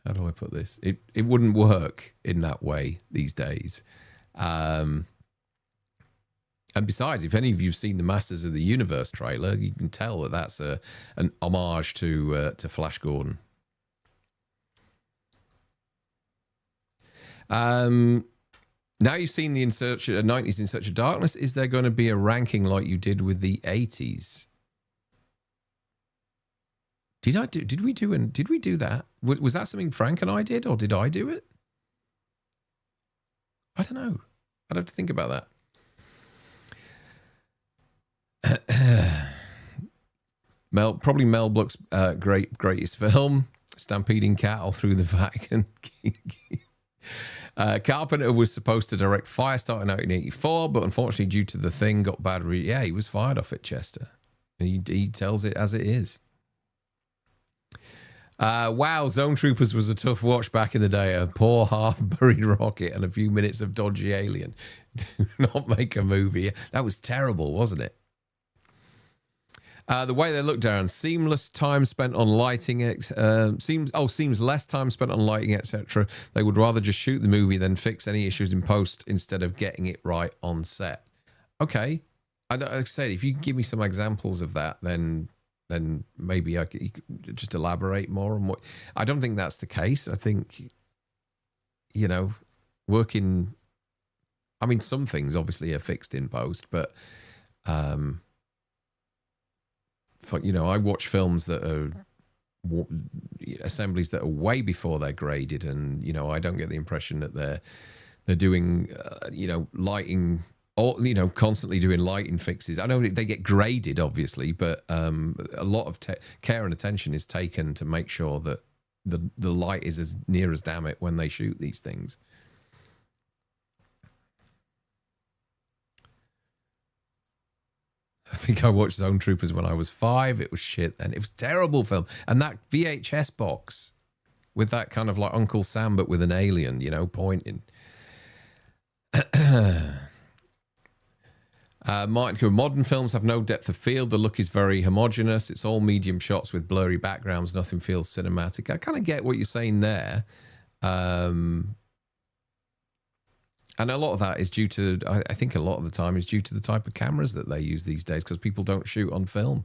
how do I put this? It wouldn't work in that way these days. And besides, if any of you've seen the Masters of the Universe trailer, you can tell that that's an homage to Flash Gordon. Now you've seen the 90s in Search of Darkness. Is there going to be a ranking like you did with the 80s? Did we do that? Was that something Frank and I did, or did I do it? I don't know. I'd have to think about that. Mel Brooks' greatest film, Stampeding Cattle Through the Vatican. Carpenter was supposed to direct Firestarter in 1984, but unfortunately, due to The Thing, got bad he was fired off at Chester. He tells it as it is. Wow, Zone Troopers was a tough watch back in the day. A poor half-buried rocket and a few minutes of dodgy alien. Do not make a movie. That was terrible, wasn't it? The way they look, Darren, seamless time spent on lighting it. Seems less time spent on lighting, etc. They would rather just shoot the movie than fix any issues in post instead of getting it right on set. Okay, like I said, if you give me some examples of that, then maybe you could just elaborate more on what. I don't think that's the case. I think, working. I mean, some things obviously are fixed in post, but I watch films that are assemblies that are way before they're graded, and I don't get the impression that They're doing, lighting, or constantly doing lighting fixes. I know they get graded, obviously, but a lot of care and attention is taken to make sure that the light is as near as damn it when they shoot these things. I think I watched Zone Troopers when I was 5. It was shit then. It was a terrible film. And that VHS box with that kind of like Uncle Sam, but with an alien, pointing. Martin, modern films have no depth of field. The look is very homogenous. It's all medium shots with blurry backgrounds. Nothing feels cinematic. I kind of get what you're saying there. And a lot of that is due to, I think a lot of the time is due to the type of cameras that they use these days, because people don't shoot on film.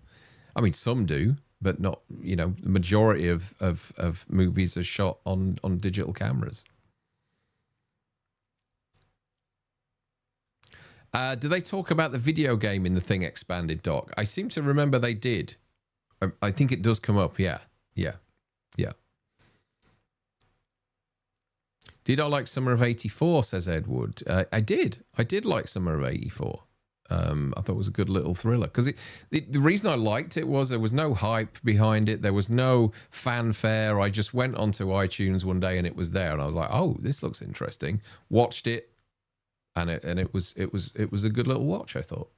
I mean, some do, but not, the majority of movies are shot on digital cameras. Do they talk about the video game in the Thing Expanded doc? I seem to remember they did. I think it does come up, yeah. Did I like Summer of 84, says Edward. I did like Summer of 84. I thought it was a good little thriller. Because the reason I liked it was there was no hype behind it. There was no fanfare. I just went onto iTunes one day and it was there. And I was like, oh, this looks interesting. Watched it. And it was a good little watch, I thought.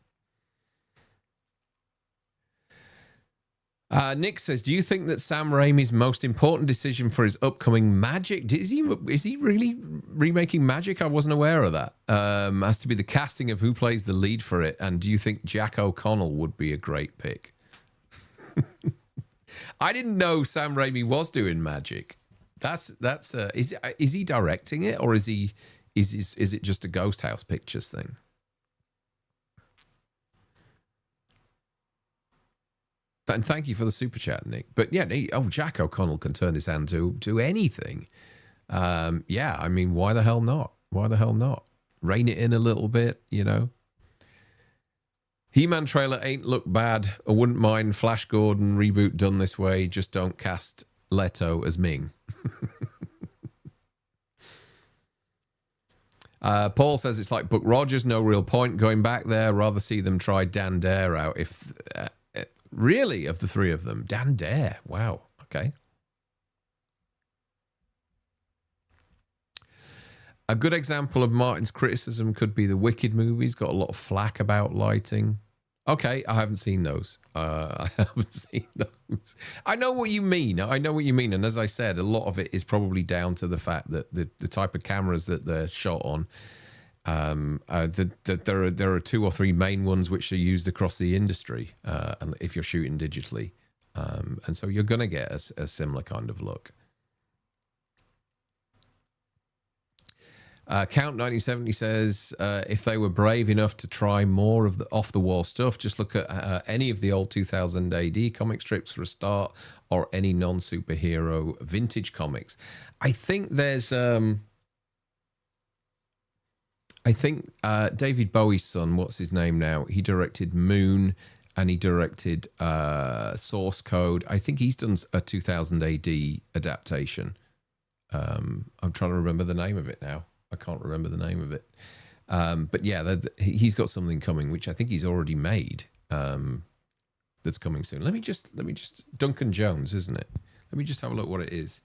Nick says, do you think that Sam Raimi's most important decision for his upcoming Magic, is he really remaking Magic? I wasn't aware of that. Has to be the casting of who plays the lead for it. And do you think Jack O'Connell would be a great pick? I didn't know Sam Raimi was doing Magic. Is he directing it, or is it just a Ghost House Pictures thing? And thank you for the super chat, Nick. But yeah, Jack O'Connell can turn his hand to anything. Yeah, I mean, why the hell not? Why the hell not? Rein it in a little bit, He-Man trailer ain't look bad. I wouldn't mind Flash Gordon reboot done this way. Just don't cast Leto as Ming. Paul says it's like Buck Rogers. No real point going back there. Rather see them try Dan Dare out. If... really, of the three of them, Dan Dare. Wow. Okay. A good example of Martin's criticism could be the Wicked movies. Got a lot of flack about lighting. Okay, I haven't seen those. I haven't seen those. I know what you mean. And as I said, a lot of it is probably down to the fact that the type of cameras that they're shot on. There are 2 or 3 main ones which are used across the industry, and if you're shooting digitally, and so you're going to get a similar kind of look. Count 1970 says if they were brave enough to try more of the off-the-wall stuff, just look at any of the old 2000 AD comic strips for a start, or any non-superhero vintage comics. I think there's David Bowie's son, what's his name now? He directed Moon, and he directed Source Code. I think he's done a 2000 AD adaptation. I'm trying to remember the name of it now. I can't remember the name of it. But yeah, he's got something coming, which I think he's already made. That's coming soon. Let me just Duncan Jones, isn't it? Let me just have a look what it is.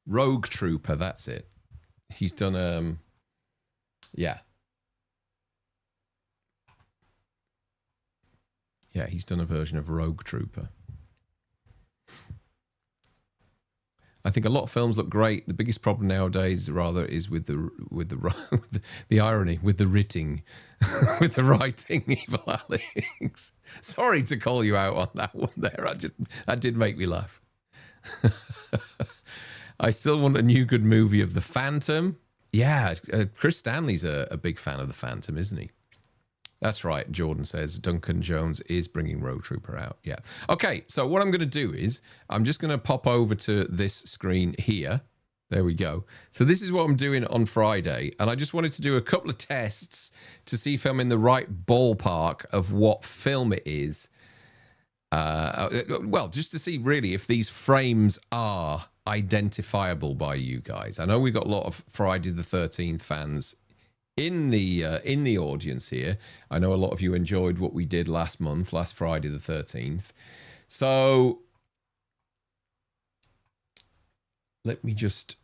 Rogue Trooper, that's it. He's done yeah. Yeah, he's done a version of Rogue Trooper. I think a lot of films look great. The biggest problem nowadays, rather, is with the irony, with the writing, with the writing. Evil Alex. Sorry to call you out on that one there. That did make me laugh. I still want a new good movie of The Phantom. Yeah, Chris Stanley's a big fan of The Phantom, isn't he? That's right, Jordan says Duncan Jones is bringing Rogue Trooper out. Yeah. Okay, so what I'm going to do is I'm just going to pop over to this screen here. There we go. So this is what I'm doing on Friday, and I just wanted to do a couple of tests to see if I'm in the right ballpark of what film it is. Well, just to see really if these frames are identifiable by you guys. I know we've got a lot of Friday the 13th fans in the audience here. I know a lot of you enjoyed what we did last Friday the 13th. So let me just.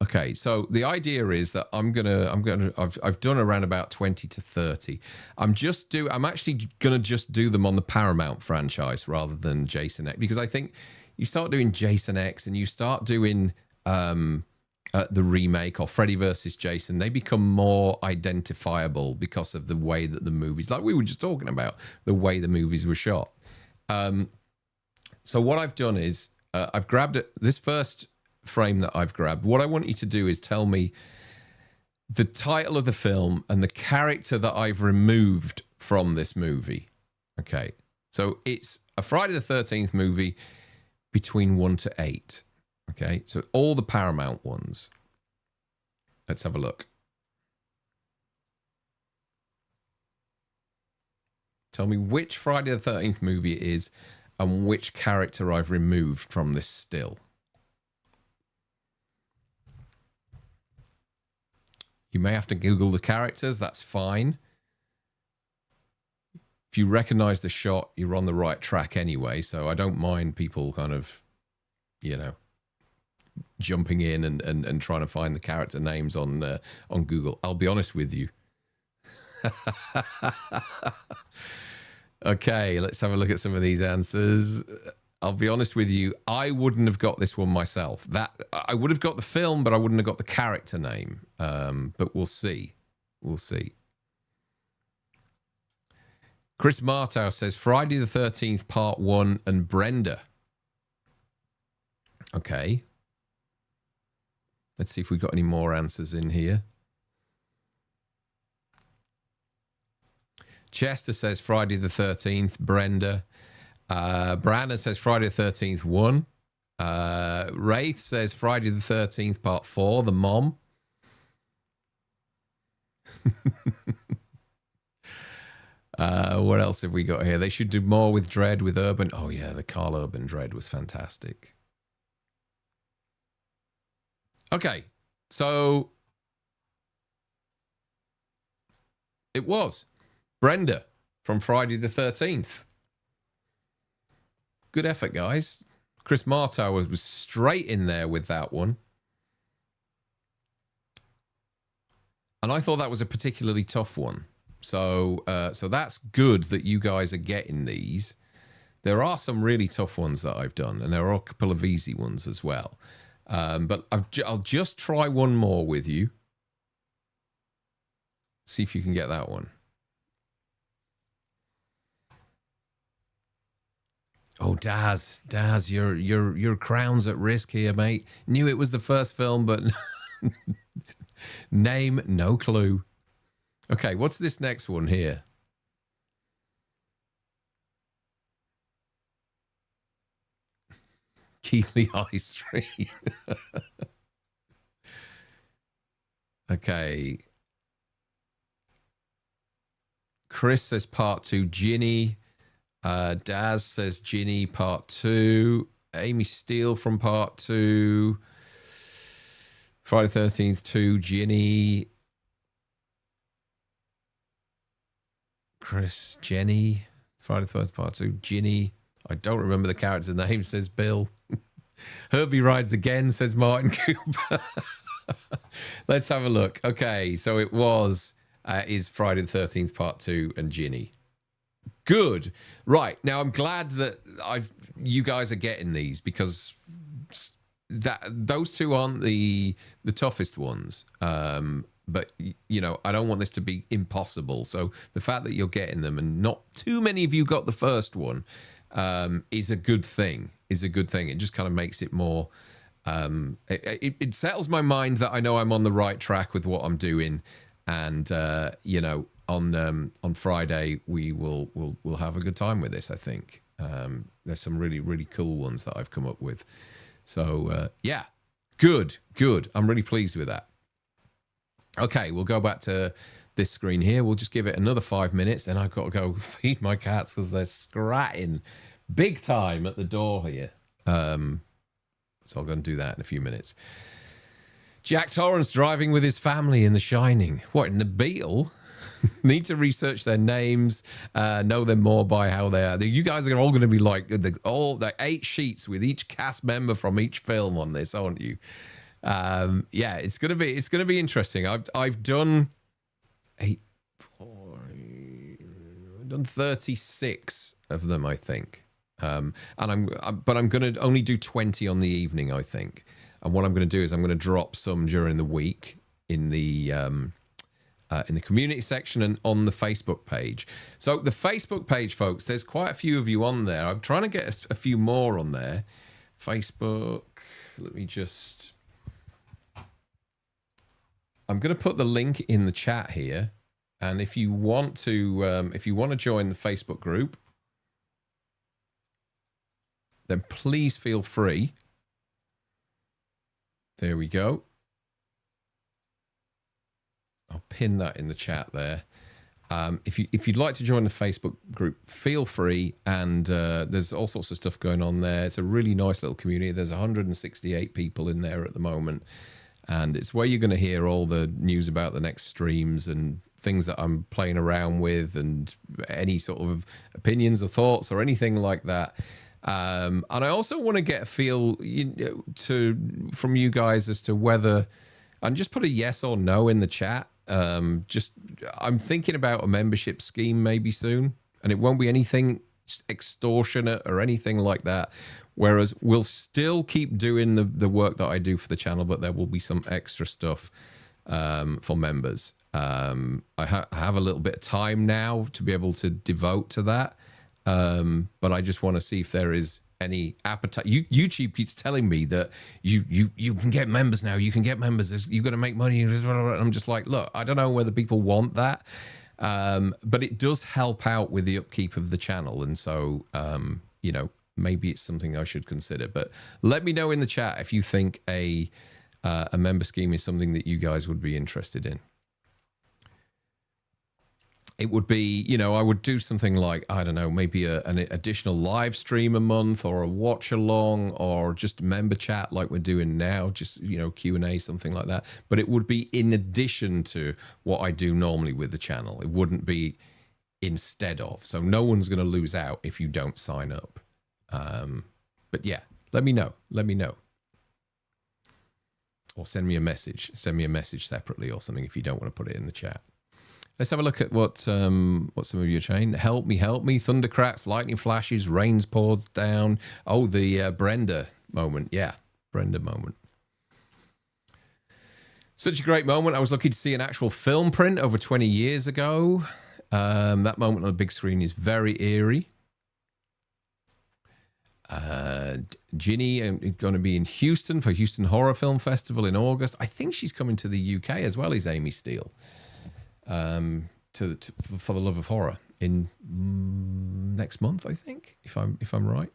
Okay, so the idea is that I've done around about 20 to 30. I'm actually gonna just do them on the Paramount franchise rather than Jason X, because I think you start doing Jason X and you start doing the remake or Freddy versus Jason, they become more identifiable because of the way that the movies, like we were just talking about, the way the movies were shot. So what I've done is I've grabbed this first frame that I've grabbed. What I want you to do is tell me the title of the film and the character that I've removed from this movie. Okay, so it's a Friday the 13th movie between 1 to 8. Okay, so all the Paramount ones. Let's have a look. Tell me which Friday the 13th movie it is and which character I've removed from this still. You may have to Google the characters. That's fine. If you recognize the shot, you're on the right track anyway. So I don't mind people kind of, you know, jumping in and trying to find the character names on Google. I'll be honest with you. Okay, let's have a look at some of these answers. I'll be honest with you, I wouldn't have got this one myself. I would have got the film, but I wouldn't have got the character name. But we'll see. We'll see. Chris Martow says Friday the 13th Part 1 and Brenda. Okay. Let's see if we've got any more answers in here. Chester says Friday the 13th, Brenda. Brandon says Friday the 13th 1. Wraith says Friday the 13th Part 4, The Mom. What else have we got here? They should do more with Dredd, with Urban. Oh yeah, the Carl Urban Dredd was fantastic. Okay, so it was Brenda from Friday the 13th. Good effort, guys. Chris Martow was straight in there with that one. And I thought that was a particularly tough one. So that's good that you guys are getting these. There are some really tough ones that I've done, and there are a couple of easy ones as well. But I'll just try one more with you. See if you can get that one. Oh, Daz, your crown's at risk here, mate. Knew it was the first film, but name, no clue. Okay, what's this next one here? Keighley High Street. Okay. Chris says Part 2, Ginny. Daz says Ginny Part 2. Amy Steele from Part 2. Friday 13th 2, Ginny. Chris, Jenny. Friday the 13th Part 2, Ginny. I don't remember the character's name, says Bill. Herbie rides again, says Martin Cooper. Let's have a look. Okay, so it is Friday the 13th Part 2 and Ginny. Good. Right. Now I'm glad that you guys are getting these, because those two aren't the toughest ones. But you know, I don't want this to be impossible. So the fact that you're getting them and not too many of you got the first one is a good thing. It just kind of makes it more. It settles my mind that I know I'm on the right track with what I'm doing, and you know, on Friday we'll have a good time with this. I think there's some really cool ones that I've come up with. So yeah, good. I'm really pleased with that. Okay, we'll go back to this screen here. We'll just give it another 5 minutes, then I've got to go feed my cats because they're scratching big time at the door here. So I'm going to do that in a few minutes. Jack Torrance driving with his family in The Shining. What, in the Beetle? Need to research their names, know them more by how they are. You guys are all going to be like all the 8 sheets with each cast member from each film on this, aren't you? Yeah, it's gonna be interesting. I've done 36 of them, I think. And I'm going to only do 20 on the evening, I think. And what I'm going to do is I'm going to drop some during the week in the community section and on the Facebook page. So the Facebook page, folks, there's quite a few of you on there. I'm trying to get a few more on there. Facebook. Let me just. I'm going to put the link in the chat here, and if you want to join the Facebook group, then please feel free. There we go. I'll pin that in the chat there. If you'd like to join the Facebook group, feel free. And there's all sorts of stuff going on there. It's a really nice little community. There's 168 people in there at the moment. And it's where you're going to hear all the news about the next streams and things that I'm playing around with and any sort of opinions or thoughts or anything like that. And I also want to get a feel from you guys as to whether, and just put a yes or no in the chat. I'm thinking about a membership scheme maybe soon, and it won't be anything extortionate or anything like that. Whereas we'll still keep doing the work that I do for the channel, but there will be some extra stuff for members. I have a little bit of time now to be able to devote to that. But I just want to see if there is any appetite. YouTube keeps telling me that you can get members now. You can get members. You've got to make money. And I'm just like, look, I don't know whether people want that. But it does help out with the upkeep of the channel. And so, maybe it's something I should consider. But let me know in the chat if you think a member scheme is something that you guys would be interested in. It would be, I would do something like, I don't know, maybe an additional live stream a month or a watch along or just member chat like we're doing now, just, Q&A, something like that. But it would be in addition to what I do normally with the channel. It wouldn't be instead of. So no one's going to lose out if you don't sign up. But yeah, let me know. Let me know. Or send me a message. Send me a message separately or something if you don't want to put it in the chat. Let's have a look at what some of you are saying. Help me. Thundercracks, lightning flashes, rains pours down. Oh, the Brenda moment. Yeah, Brenda moment. Such a great moment. I was lucky to see an actual film print over 20 years ago. That moment on the big screen is very eerie. Ginny going to be in Houston for Houston Horror Film Festival in August. I think she's coming to the UK as well as Amy Steele. For the love of horror in next month, I think, if I'm right.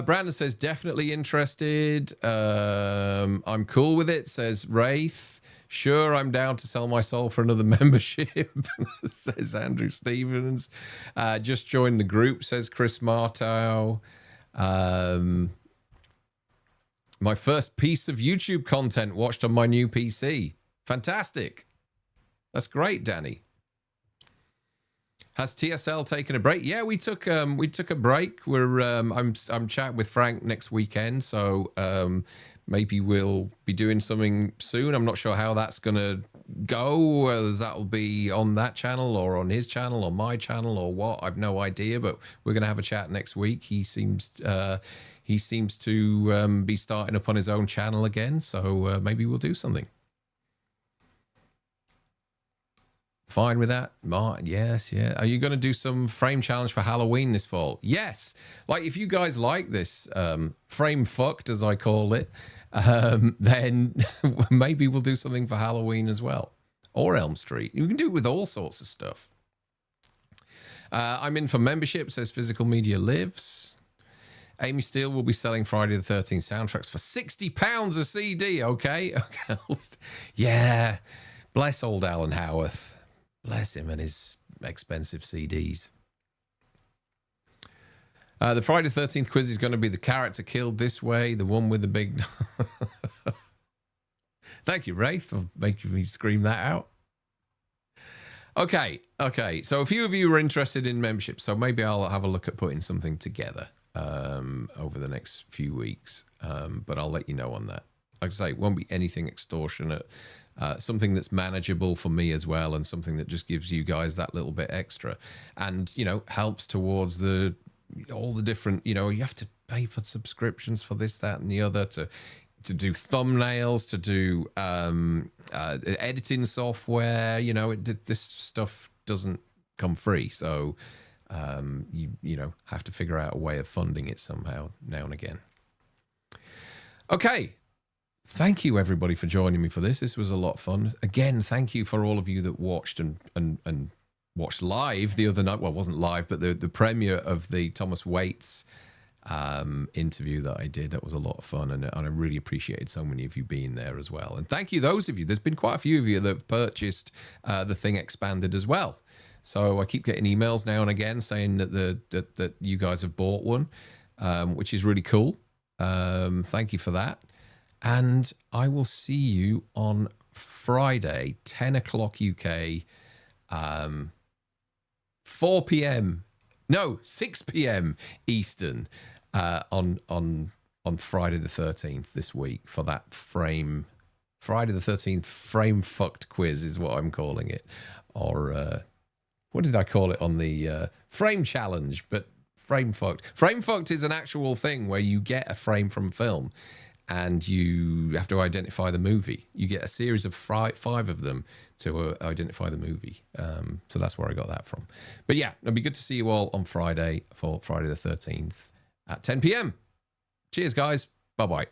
Brandon says definitely interested. I'm cool with it, says Wraith. Sure, I'm down to sell my soul for another membership, says Andrew Stevens. Just joined the group, says Chris Martow. My first piece of YouTube content watched on my new PC. Fantastic. That's great, Danny. Has TSL taken a break? Yeah, we took a break. I'm chatting with Frank next weekend, so maybe we'll be doing something soon. I'm not sure how that's gonna go. Whether that'll be on that channel or on his channel or my channel or what. I've no idea, but we're gonna have a chat next week. He seems to be starting up on his own channel again, so maybe we'll do something. Fine with that, Martin? Yes, yeah. Are you going to do some frame challenge for Halloween this fall? Yes. Like, if you guys like this frame fucked, as I call it, then maybe we'll do something for Halloween as well. Or Elm Street. You can do it with all sorts of stuff. I'm in for membership, says Physical Media Lives. Amy Steele will be selling Friday the 13th soundtracks for £60 a CD. Okay. Yeah. Bless old Alan Howarth. Bless him and his expensive CDs. The Friday the 13th quiz is going to be the character killed this way, the one with the big... Thank you, Ray, for making me scream that out. Okay. So a few of you are interested in membership, so maybe I'll have a look at putting something together over the next few weeks, but I'll let you know on that. Like I say, it won't be anything extortionate. Something that's manageable for me as well, and something that just gives you guys that little bit extra, and helps towards all the different. You have to pay for subscriptions for this, that, and the other to do thumbnails, to do editing software. This stuff doesn't come free, so you have to figure out a way of funding it somehow now and again. Okay. Thank you, everybody, for joining me for this. This was a lot of fun. Again, thank you for all of you that watched and watched live the other night. Well, it wasn't live, but the premiere of the Thomas Waits interview that I did. That was a lot of fun, and I really appreciated so many of you being there as well. And thank you, those of you. There's been quite a few of you that have purchased the thing expanded as well. So I keep getting emails now and again saying that you guys have bought one, which is really cool. Thank you for that. And I will see you on Friday, 10 o'clock UK, 4 p.m. No, 6 p.m. Eastern on Friday the 13th this week for that Friday the 13th frame fucked quiz is what I'm calling it. Or what did I call it on the frame challenge? But frame fucked. Frame fucked is an actual thing where you get a frame from film and you have to identify the movie. You get a series of five of them to identify the movie. So that's where I got that from. But yeah, it'll be good to see you all on Friday for Friday the 13th at 10 p.m. Cheers, guys. Bye-bye.